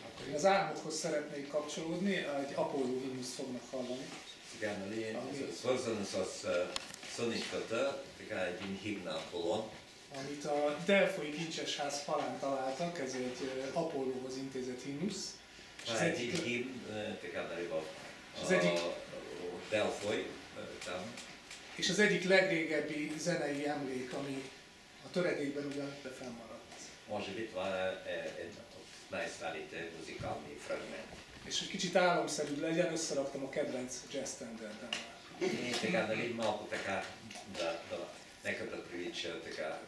Akkor én az álmokhoz szeretnék kapcsolódni, egy Apollo himnuszt fognak hallani. Сега, нали, свързано с сънищата, така един химн на Аполлон, Amit a Delfoi Kincsesház falán találtak, ez egy Apollóhoz intézett himnusz. És това az е egyik, един химн, така, нали, в az egyik, Delfoj, там. és az egyik legrégebbi zenei emlék, ami a töredékben ugyan fennmaradt. Може би това е една от най-старите музикални фрагменти. És hogy kicsit álomszerűbb legyen, összeraktam a kedvenc jazz standardemmel. И така, нали, малко така, нека да прилича така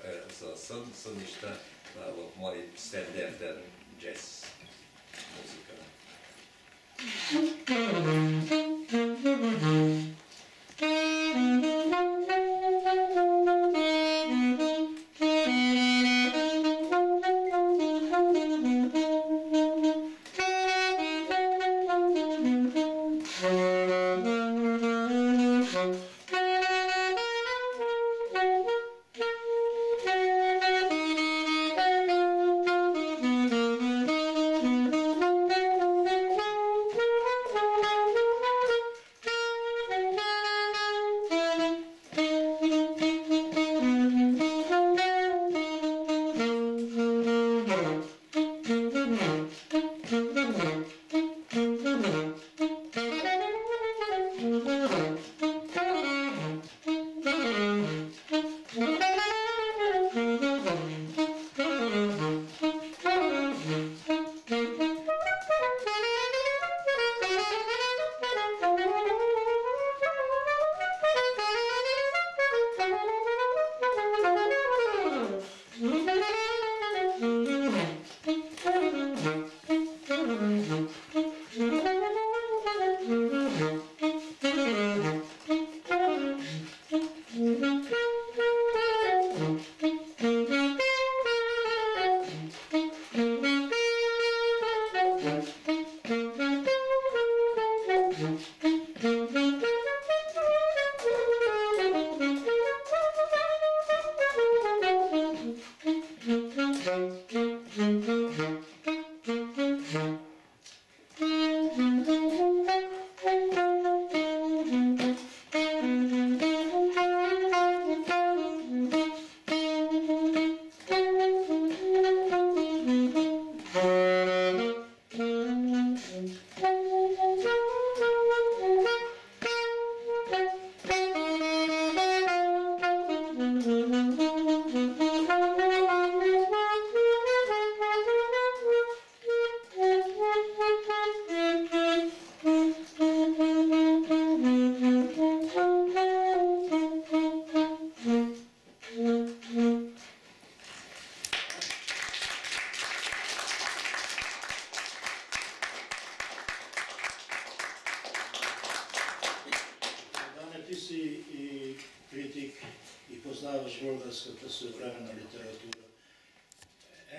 за сънища в мой стандартен джаз музика.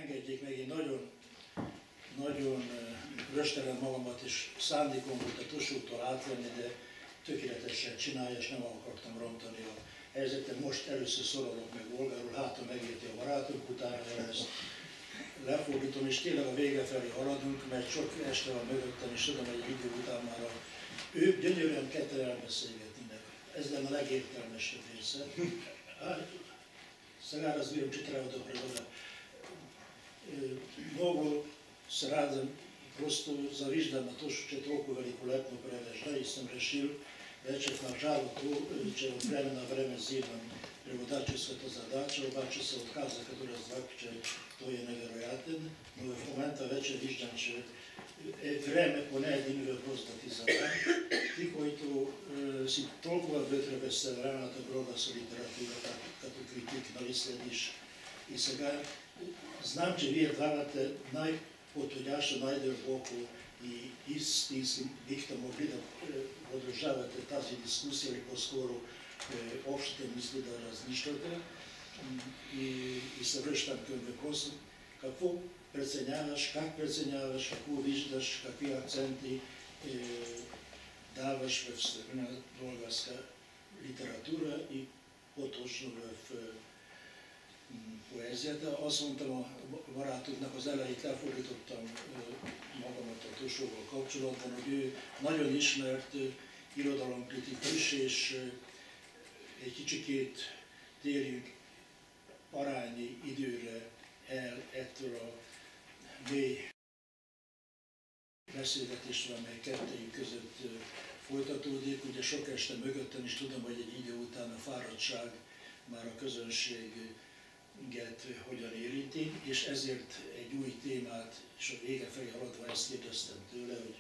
Engedjék meg, én nagyon röstelem magamat, és szándékom volt a Tosótól átvenni, de tökéletesen csinálja, és nem akartam rontani a helyzetet. Most először szorolok meg Volgáról, hátra megérti a barátunk, utána ezt lefordítom, és tényleg a vége felé haladunk, mert sok este van mögöttem, és tudom, hogy egy idő után már ők gyönyörűen ketten elbeszélgetnének. Ez lenne a legértelmesebb része. Сега разбирам, че трябва да преведа. Много се радвам, просто завиждам на то, че толкова великолепно превежда и съм решил вече в началото, че от време на време взимам преводаческата задача, обаче се отказа, като разбрах, че той е невероятен, но в момента вече виждам, че е време поне един въпрос да ти задам. Ти, който си толкова вътре в съвременната българска литература, като критик, нали следиш. И сега знам, че вие двамата най-подходящо, най-дълбоко и истински бихте могли да продължавате тази дискусия или по-скоро общите мисли да разнищате. И се връщам към въпроса. Какво преценяваш, как преценяваш, какво виждаш, какви акценти даваш в съвременна българска литература и по-точно в poezията. Azt mondtam a barátoknak az elejét, lefordítottam magamat a Tosóval kapcsolatban, hogy ő nagyon ismert irodalomkritikus, és egy kicsikét térjünk arányi időre el ettől a mély beszélgetésről, amely kettőjük között folytatódik. Ugye sok este mögöttem is tudom, hogy egy idő után a fáradtság már a közönséget hogyan érinti, és ezért egy új témát, és a vége felé haladva ezt kérdeztem tőle, hogy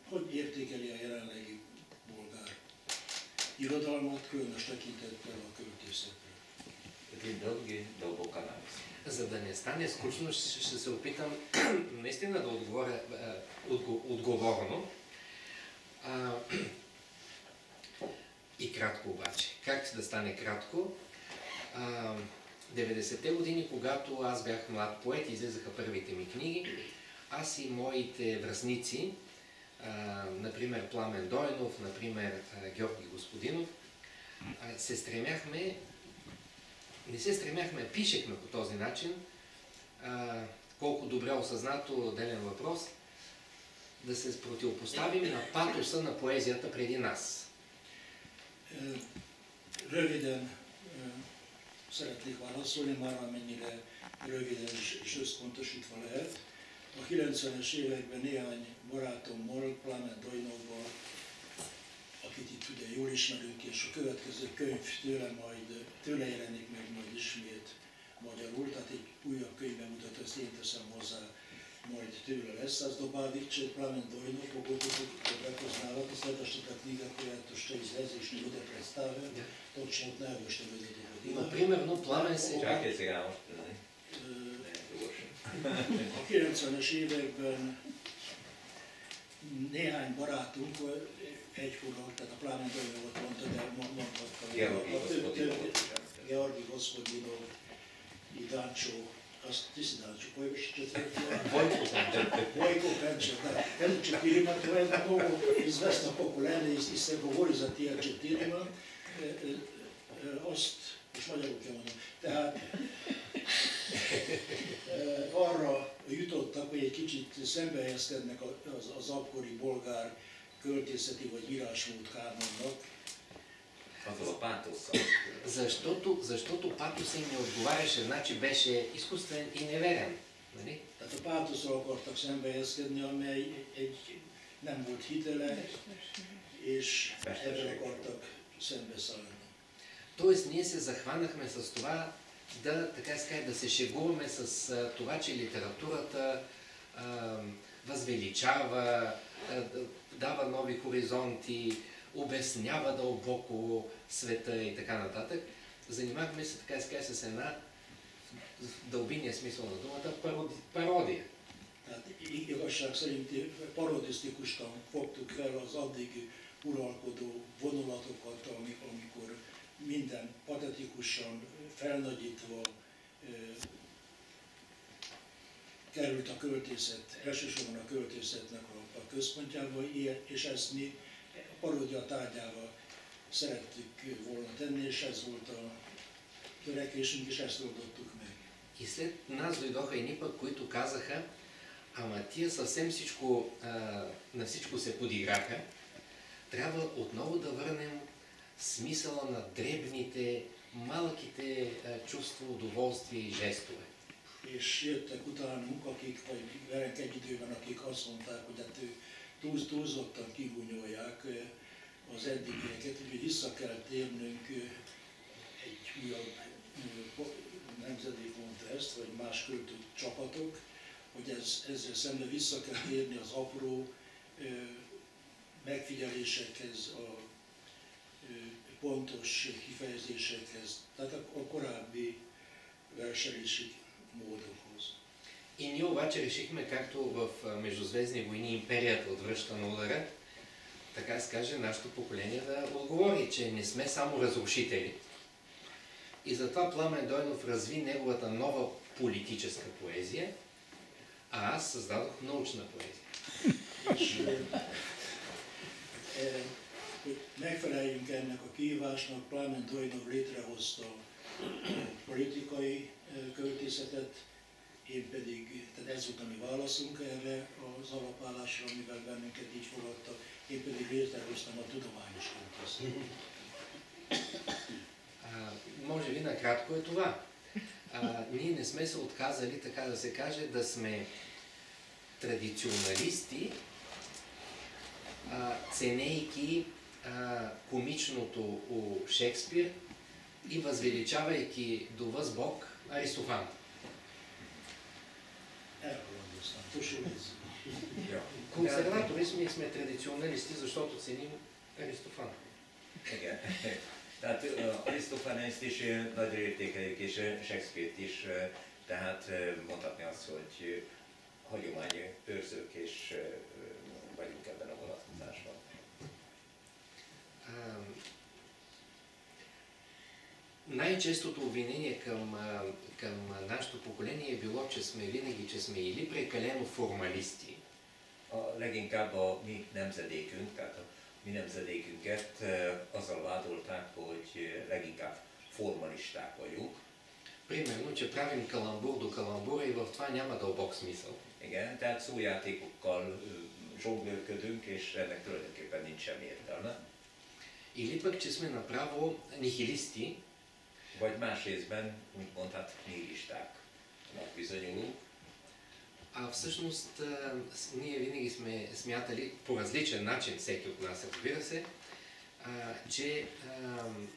hogy értékeli a jelenlegi bolgár irodalmat, különös tekintettel a költészetre. Един дълги, дълбок анализ. За да не стане скучно, ще се опитам наистина да отговоря отговорно. И кратко обаче. Как да стане кратко? 90-те години, когато аз бях млад поет, излезаха първите ми книги, аз и моите връстници, например Пламен Дойнов, например Георги Господинов, не се стремяхме, пишехме по този начин, колко добре осъзнато отделен въпрос, да се противопоставим на патоса на поезията преди нас. Röviden szeretnék válaszolni, már amennyire röviden és összpontosítva lehet. A 90-es években néhány barátommal, pláne Dojnovval, akit itt ugye jól ismerünk, és a következő könyv tőle jelenik meg majd ismét magyarul, tehát egy újabb könyvbemutat, ezt én teszem hozzá, majd tőle lesz. Az dobávit, че Пламен Дойнов, когато тук препознавате следващата книга, която ще излезе и ще бъде представен, точно от него ще бъде доведена. Примерно Пламен се... Чакай сега още, нали? A 90-es években néhány barátunk egykorra, tehát a Plámen Dojnovot mondta, de mondhatta Georgi Gospodinov i Dančo, azt tiszi Dančo, koji Vojko Penčer, da. Eno četirima, to je mnogo izvestno pokolение и се говори за тия четирима. Azt, most magyarul kell mondom, tehát arra jutottak, hogy egy kicsit szembehelyezkednek az akkori bolgár költészeti vagy írásmód kánonnak. Azzal a pátosszal. Защото патосът им не отговаряше, значи беше изкуствен и неверен. Нали? Tehát a pátosszal akartak szembehelyezkedni, amely nem volt hitele, és erre akartak szembeszállni. Тоест ние се захванахме с това да се шегуваме с това, че литературата възвеличава, дава нови хоризонти, обяснява дълбоко света и така нататък. Занимахме се с една, в дълбиния смисъл на думата, пародия. Tehát igazság szerint parodisztikusan fogtuk fel az addig uralkodó vonulatokat, amikor minden patetikusan, felnagyítva került a költészet, elsősorban a költészetnek a központjába, és ezt mi a paródia tárgyával szerettük volna tenni, és ez volt a törekvésünk, és ezt oldottuk meg. И след нас дойдоха едни пък, които казаха, ама тия съвсем всичко, на всичко се подиграха, трябва отново да върнем смисъла на дребните малките чувства, удоволствия и жестове. És jöttek utánunk, akik, vagy velünk egy időben, akik azt mondták, hogy hát ő túlzottan kigúnyolják az eddigieket, úgyhogy vissza kell térnünk egy újabb nemzedék mondta ezt, vagy más költő csapatok, hogy ezzel szemben vissza kell térni az apró megfigyelésekhez, a pontos kifejezésekhez, tehát a korábbi verselési módokhoz. И ние обаче решихме, както в Междузвездни войни империята отвръща на удара, така се каже, нашето поколение да отговори, че не сме само разрушители. И затова Пламен Дойнов разви неговата нова политическа поезия, а аз създадох научна поезия. És hogy megfeleljünk ennek a kihívásnak, Plámen Dojnov létrehozta a politikai költészetet, én pedig, tehát ez volt a mi válaszunk erre az alapállásra, amivel bennünket így fogadtak, én pedig létrehoztam a tudományos költészetet. Може би накратко е това. Ние не сме се отказали, така да се каже, да сме традиционалисти, ценейки комичното у Шекспир и възвеличавайки до възбог Аристофан. Консерватори сме традиционалисти, защото ценим Аристофан. Tehát Arisztofanészt is nagyra értékeljük, és Shakespeare-t is, tehát mondhatni azt, hogy hagyományőrzők és vagyunk ebben a vonatkozásban. Най-честото обвинение към нашето поколение е било, че сме винаги, че сме или прекалено формалисти. Leginkább a mi nemzedékünk, tehát a mi nemzedékünket azzal vádolták, hogy leginkább formalisták vagyunk. Примерно, че правим каламбур до каламбура и в това няма дълбок смисъл. Igen, tehát szójátékokkal zsonglőrködünk, és ennek tulajdonképpen nincs semmi értelme. Или пък, че сме направо нихилисти. Vagy más részben, úgymond, hát nihilistáknak bizonyulunk. А всъщност ние винаги сме смятали по различен начин, всеки от нас, разбира се, че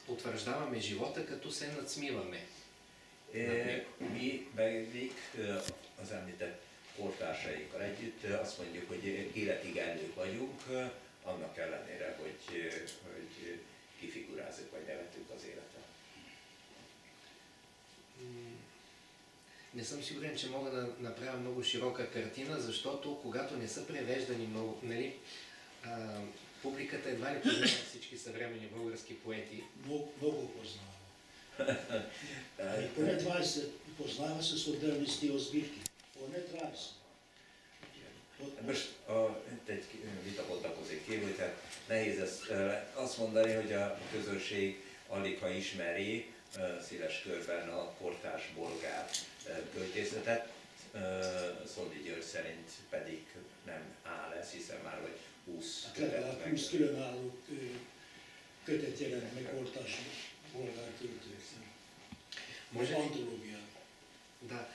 утвърждаваме живота, като се надсмиваме. Mi még az említett kortársainkkal együtt azt mondjuk, hogy életig ellők vagyunk, annak ellenére, hogy kifigurázzuk vagy nevetünk az életet. Не съм сигурен, че мога да направя много широка картина, защото когато не са превеждани много, нали, публиката едва ли познава всички съвременни български поети. Много познава. Poznava se modernisti ozbírky. Most egy vita bontakozik ki, hogy tehát nehéz ezt azt mondani, hogy a közönség alig ha ismeri széles körben a kortárs bolgár költészetet. Szondi György szerint pedig nem áll ez, hiszen már vagy 20 legalább 20 különálló kötet jelent meg kortárs bolgár költők. Може антология. Да.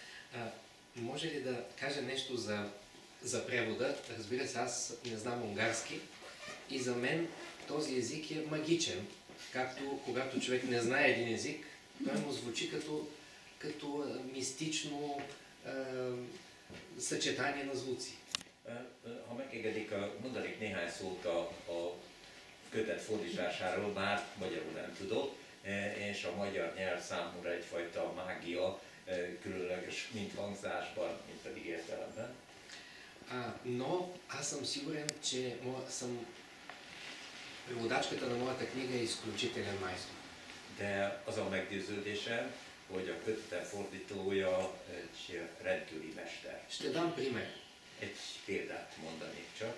Може ли да кажа нещо за превода? Разбира се, аз не знам унгарски и за мен този език е магичен. Както когато човек не знае един език, той му звучи като мистично съчетание на звуци. Ha megengedik, mondanék néhány szót a kötet fordításáról, bár magyarul nem tudok, és a magyar nyelv számomra egyfajta mágia, különleges mind hangzásban, mind pedig értelemben. Но аз съм сигурен, че преводачката на моята книга е изключителен майстор. De az a meggyőződésem, hogy a kötetem fordítója egy rendkívüli mester. Ще дам пример. Egy példát mondanék csak.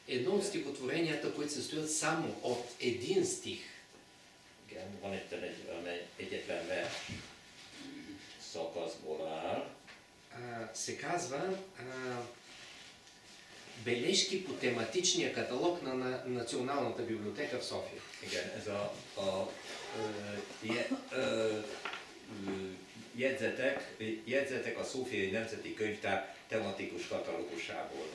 Едно от стихотворенията, които се стоят само от един стих. Igen, van itt egyetlen vers szakaszból áll. Се казва бележки по тематичния каталог на Националната библиотека в София. Igen, ez jegyzetek a Szófiai Nemzeti Könyvtár tematikus katalógusából.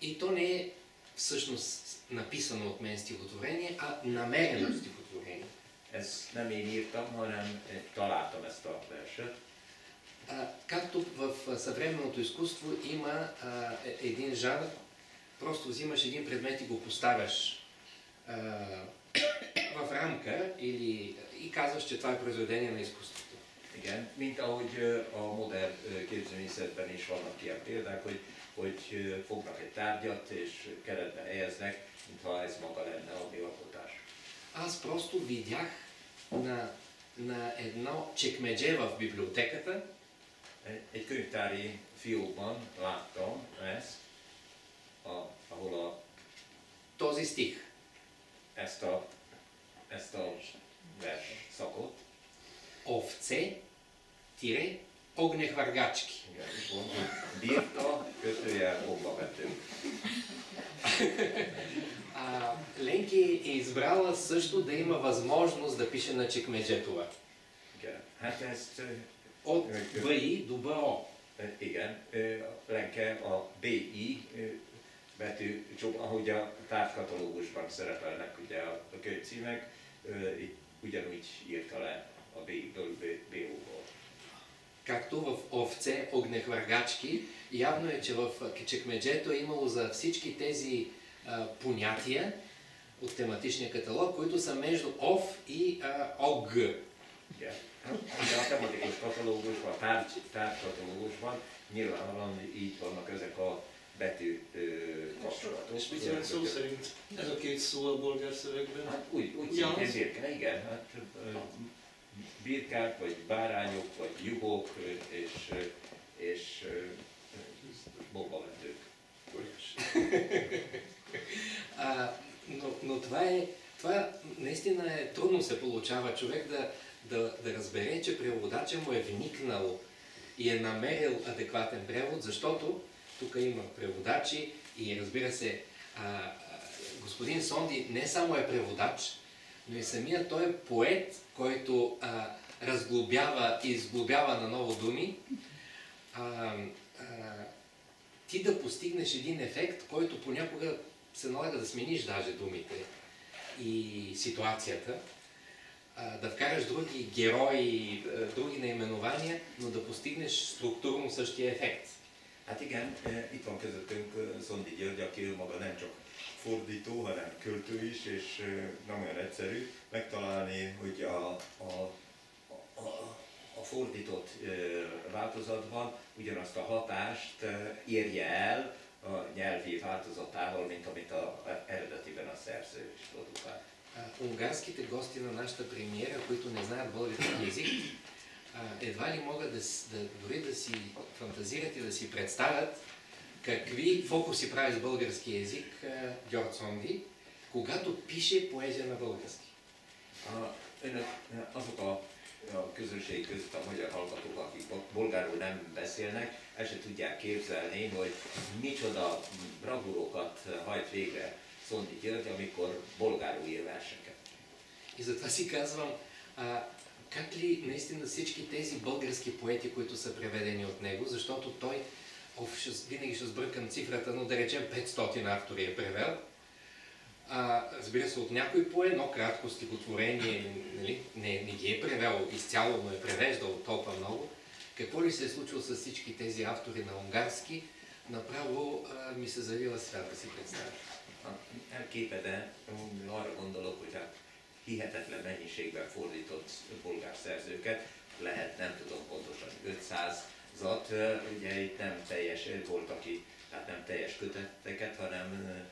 И то не е всъщност написано от мен стихотворение, а намерено стихотворение. Ezt nem én írtam, hanem találtam ezt a verset. Както в съвременното изкуство има един жанр, просто взимаш един предмет и го поставяш в рамка и казваш, че това е произведение на изкуството. Igen, mint ahogy a modern képzőművészetben is vannak ilyen példák, hogy fognak egy tárgyat és keretbe helyeznek, mintha ez maga lenne a mi alkotás. Аз просто видях на едно чекмедже в библиотеката. Egy könyvtári fiókban láttam ezt, ahol този стих. ezt a vers szakot. Овце, огнехвъргачки. Igen, itt van, hogy bírta, kötőjel, bombavető. Ленки е избрала също да има възможност да пише на чекмедже това. Igen, hát ezt От БИ до БО. igen, Lenke a BI betű, ahogy a tárgykatalógusban szerepelnek ugye a könyvcímek, ugyanúgy írta le a B-ből BO-ból. Както в овце, огнехвъргачки, явно е, че в чекмеджето е имало за всички тези понятия от тематичния каталог, които са между ов и ог. Igen. De a tematikus katalógusban, a tárgykatalógusban nyilvánvalóan így vannak ezek a betű kapcsolatok. És mit jelent szó szerint ez a két szó a bolgár szövegben? Hát úgy szintén birke, igen. Hát, birkák, vagy bárányok, vagy juhok, és bombavetők. Но това наистина е трудно се получава човек да разбере, че преводача му е вникнал и е намерил адекватен превод, защото тук има преводачи и разбира се, господин Сонди не само е преводач, но и самият той е поет, който разглобява и изглобява на ново думи. Ти да постигнеш един ефект, който понякога се налага да смениш даже думите и ситуацията, да вкараш други герои, други наименования, но да постигнеш структурно същия ефект. Hát igen, itt van közöttünk Szondi György, aki ő maga nem csak fordító, hanem költő is, és nem olyan egyszerű megtalálni, hogy a fordított változatban ugyanazt a hatást érje el a nyelvi változatával, mint amit eredetiben a szerző is produkál. Унгарските гости на нашата премиера, които не знаят български език, едва ли могат дори да си фантазират и да си представят какви фокуси прави с български език György Szondi, когато пише поезия на български. Azok a közönség között a magyar hallgatók, akik bolgárul nem beszélnek, el se tudják képzelni, hogy micsoda bravúrokat hajt végre Szondi György, amikor bolgárul ír verseket. И затова си казвам, как ли наистина всички тези български поети, които са преведени от него, защото той, винаги ще сбъркам цифрата, но да речем 500 автори е превел. Разбира се, от някой по едно кратко стихотворение, нали, не ги е превел изцяло, но е превеждал толкова много. Какво ли се е случило с всички тези автори на унгарски, направо ми се завила свят да си представя. Elképeden arra gondolok, hogy hát hihetetlen mennyiségben fordított bolgár szerzőket, lehet nem tudom pontosan 500-at, ugye itt nem teljes, volt aki, hát nem teljes köteteket, hanem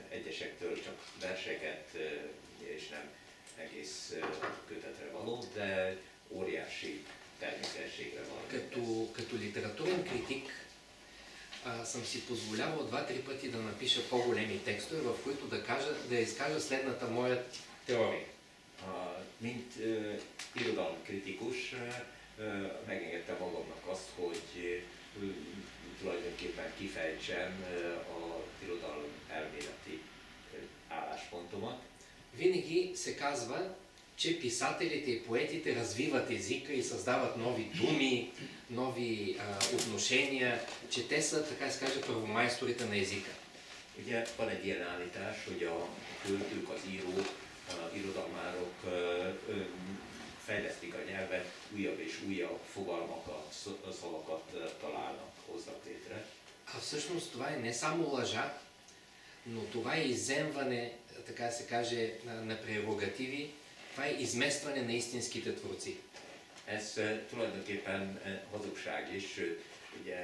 egyesektől csak verseket, és nem egész kötetre való, de óriási természetségre való. Като литературен критик съм си позволявал 2-3 пъти да напиша по-големи текстове, в които да изкажа следната моя теория. Mint irodalomkritikus megengedtem magamnak azt, hogy tulajdonképpen kifejtsem a irodalom elméleti álláspontomat. Винаги се казва, че писателите и поетите развиват езика и създават нови думи, нови отношения, че те са, така да се каже, първомайсторите на езика. Ugye van egy ilyen állítás, hogy a költők, az írók, irodalmárok fejlesztik a nyelvet, újabb és újabb fogalmakat, szavakat találnak, hoznak létre. А всъщност това е не само лъжа, но това е изземване, така да се каже, на прерогативи, това е изместване на истинските творци. Ez tulajdonképpen hazugság is, sőt, ugye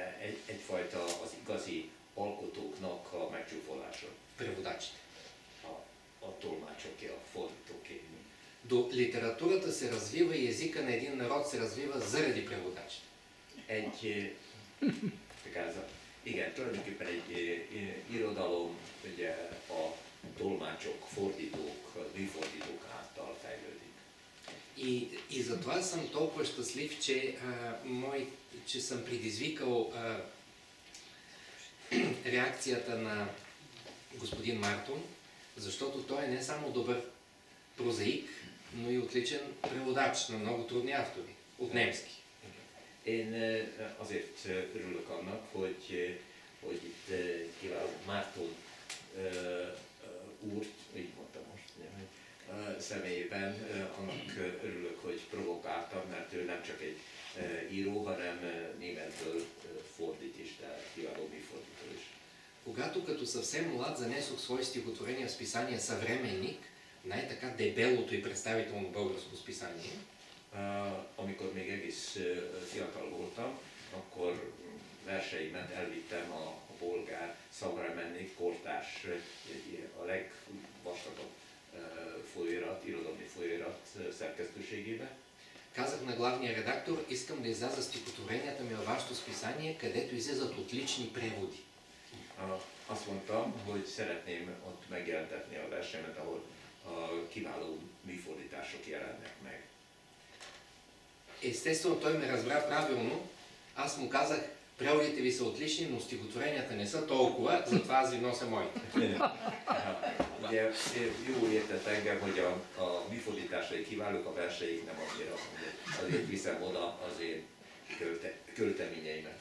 egyfajta az igazi alkotóknak a megcsúfolása. Преводачите. A tolmácsoké, a fordítóké. До литературата се развива и езика на един народ се развива заради преводачите. Igen, tulajdonképpen egy irodalom ugye, a tolmácsok, fordítók, műfordítók által fejlődik. И затова съм толкова щастлив, че съм предизвикал реакцията на господин Мартон, защото той е не само добър прозаик, но и отличен преводач на много трудни автори от немски. Én azért örülök annak, hogy itt kiváló Márton úr, így mondtam most, személyében annak örülök, hogy provokáltam, mert ő nem csak egy író, hanem németből fordít is, tehát kiváló műfordító is. Когато като съвсем млад занесох свои стихотворения в списание Съвременник, най-така дебелото и представително българско списание, amikor még egész fiatal voltam, akkor verseimet elvittem a bolgár Szavremennik kortárs, a legvastagabb folyóirat, irodalmi folyóirat szerkesztőségébe. Казах на главния редактор, искам да изляза стихотворенията ми във вашето списание, където излизат отлични преводи. Azt mondtam, hogy szeretném ott megjelentetni a versemet, ahol kiváló műfordítások jelennek meg. Естествено, той ме разбра правилно. Аз му казах, преводите ви са отлични, но стихотворенията не са толкова, затова аз ви нося моите. Ugye jól értett engem, hogy a műfordításai kiválók, a verseik nem annyira, azért viszem oda az én költeményeimet.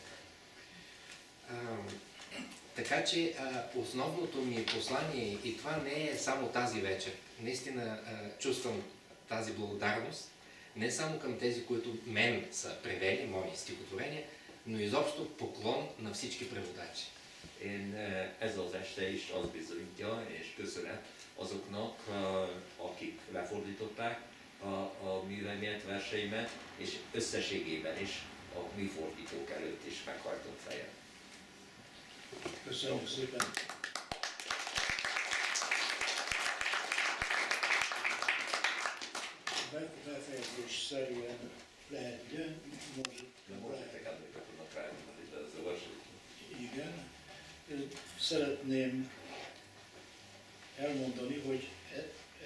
Така че основното ми послание, и това не е само тази вечер, наистина чувствам тази благодарност, не само към тези, които мен са превели, мои стихотворения, но изобщо поклон на всички преводачи. Én ez az este is azt bizonyítja, és köszönet azoknak, akik lefordították a műveimet, verseimet, és összességében is a műfordítók előtt is meghajtott fejem. Köszönjük szépen! Befejezésszerűen lehet, ugye? Most emléket tudnak rájönni, de ez a verseny. Igen. Szeretném elmondani, hogy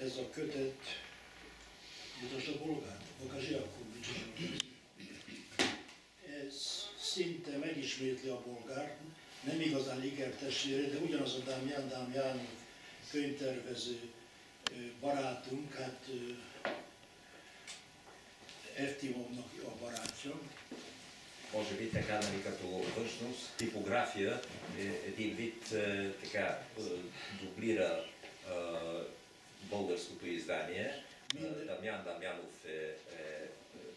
ez a kötet, mutasd a bolgát, Zsiakovics. Ez szinte megismétli a bolgárt, nem igazán ikertestvére, de ugyanaz a Damján könyvtervező barátunk, hát Eftimovnak a barátja. Може би така нали, като външност, типография, един вид така дублира българското издание. Damján Damjánov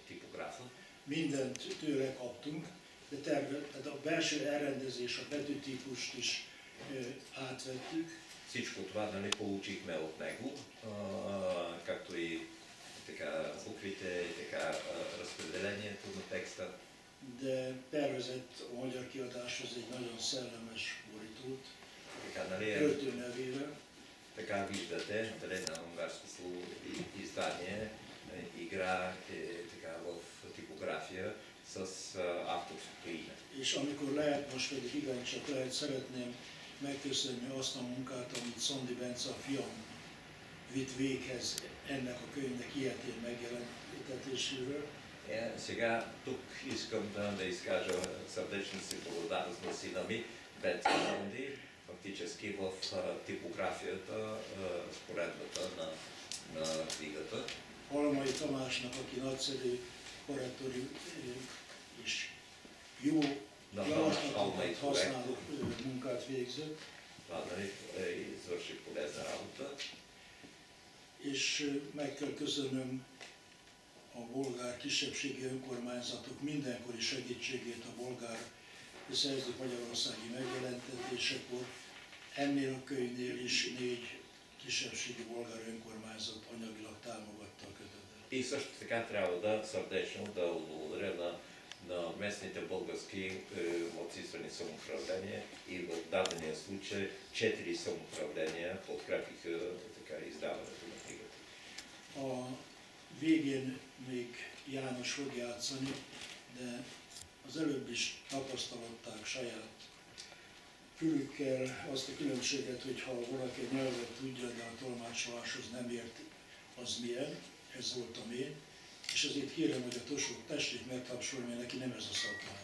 tipográfa. Mindent tőle kaptunk, de tehát a belső elrendezés, a betűtípust is átvettük. Всичко това нали, получихме от него, както и така буквите, така разпределението на текста. De tervezett a magyar kiadáshoz egy nagyon szellemes borítót, költő nevével. Така виждате, на унгарското издание игра така в типография с авторското име. És amikor lehet, most pedig igencsak lehet, szeretném megköszönni azt a munkát, amit Szondi Bence a fiam vitt véghez ennek a könyvnek ilyetén megjelentetéséről. Сега тук искам да изкажа сърдечна си благодарност на сина ми, представени фактически в типографията, споредбата на книгата. Halmai Tamásnak, aki nagyszerű korrektori és jó javaslatokat használó munkát végzett. És meg kell köszönöm a bolgár kisebbségi önkormányzatok mindenkori segítségét a bolgár szerzők magyarországi megjelentetésekor. Ennél a könyvnél is 4 kisebbségi bolgár önkormányzat anyagilag támogatta a kötetet. И също така трябва да сърдечно да благодаря на местните български малцинствени самоуправления и в дадения случай 4 самоуправления подкрепиха така издаването на книгата. A végén még János fog játszani, de az előbb is tapasztalották saját fülükkel azt a különbséget, hogy ha valaki egy nyelvet tudja, de a tolmácsoláshoz nem ért, az milyen, ez voltam én, és azért kérem, hogy a Tosót tessék megtapsolni, mert neki nem ez a szakmája.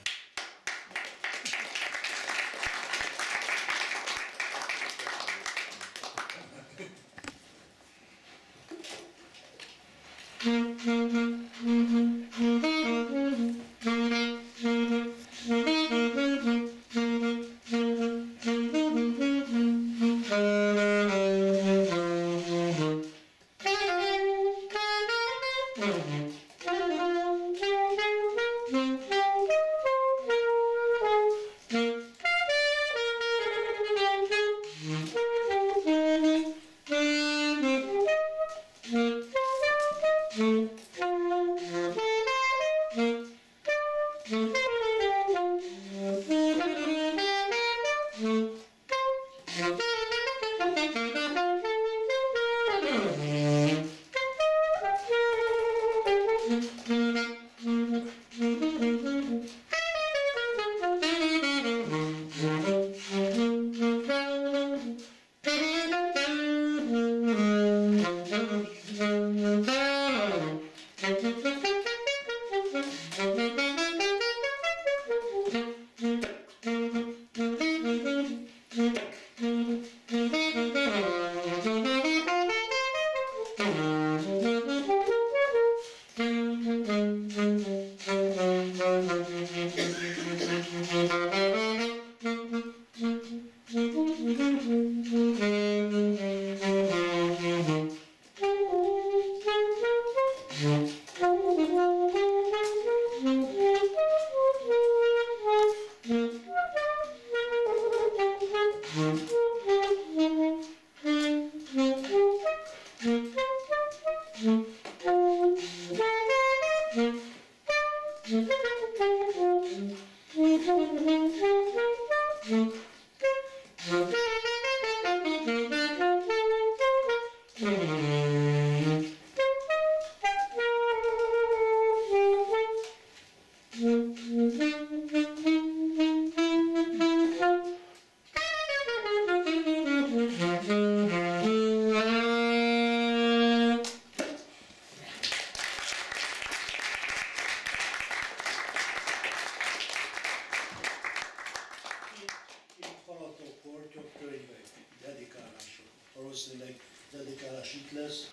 Valószínűleg dedikálás itt lesz,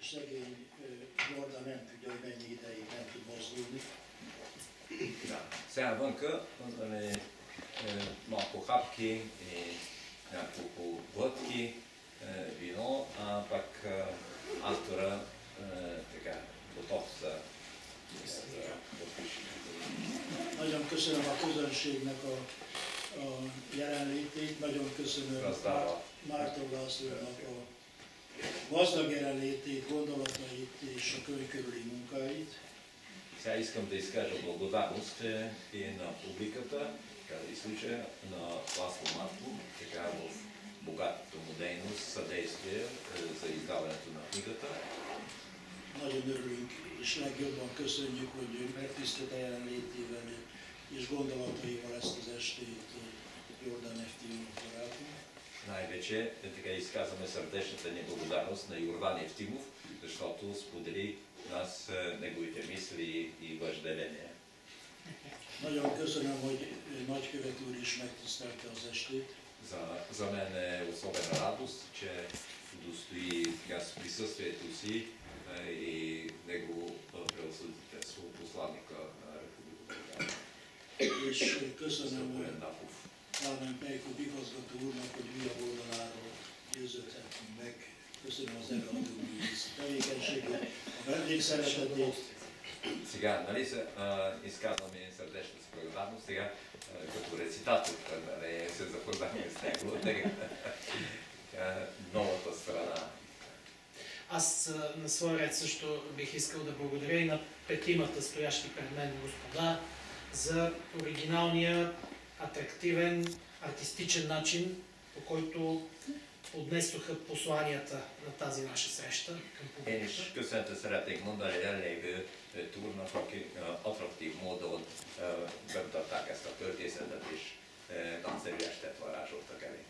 és szegény Jordan nem tudja, hogy mennyi ideig nem tud mozdulni. Сега вънка малко хапки и няколко глътки вино, а пак автора така готов за подписчика. Nagyon köszönöm a közönségnek a jelenlétét, nagyon köszönöm Márton Lászlónak a gazdag jelenlétét, gondolatait és a könyv körüli munkáit. Сега искам да изкажа благодарност и на публиката, така да изслуша на Ласло Марко, така в богатата му дейност, съдействие за издаването на книгата. Nagyon örülünk, és legjobban köszönjük, hogy ő megtisztelte jelenlétével és gondolataival ezt az estét Jordan Eftimov barátunk. Най-вече така изказваме сърдечната ни благодарност на Йордан Евтимов, защото сподели нас неговите мисли и въжделения. Nagyon köszönöm, hogy nagykövet nagykövet úr is megtisztelte az estét. За мен е особена радост, че удостои с присъствието си и него превъзходителство посланника на Република България. És köszönöm Szöpően Napov. Kálmán Pejkov igazgató úrnak, hogy mi a oldaláról győződhetünk meg. Köszönöm az előadói tevékenységét, a vendégszeretetét. Сега, нали изказваме сърдечната си благодарност, сега като рецитатор, нали, се запознахме с него, новата страна. Аз на своя ред също бих искал да благодаря и на петимата стоящи пред мен господа за оригиналния, атрактивен, артистичен начин, по който отнесоха посланията на тази наша среща към Én публиката. is köszöntet szeretnék mondani jelenlévő túrnak, akik attraktív módon bemutatták ezt a történetet, és nagyszerű estet varázsoltak elé.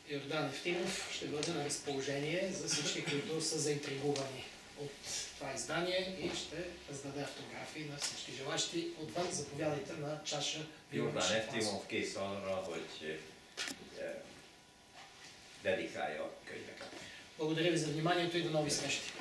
Йордан Евтимов ще бъде на разположение за всички, които са заинтригувани от това издание и ще раздаде автографии на всички желащи отвън. Заповядайте на чаша Jordán Eftimov kész arra, hogy dedikálja a könyveket. Благодаря ви за вниманието и до нови срещи.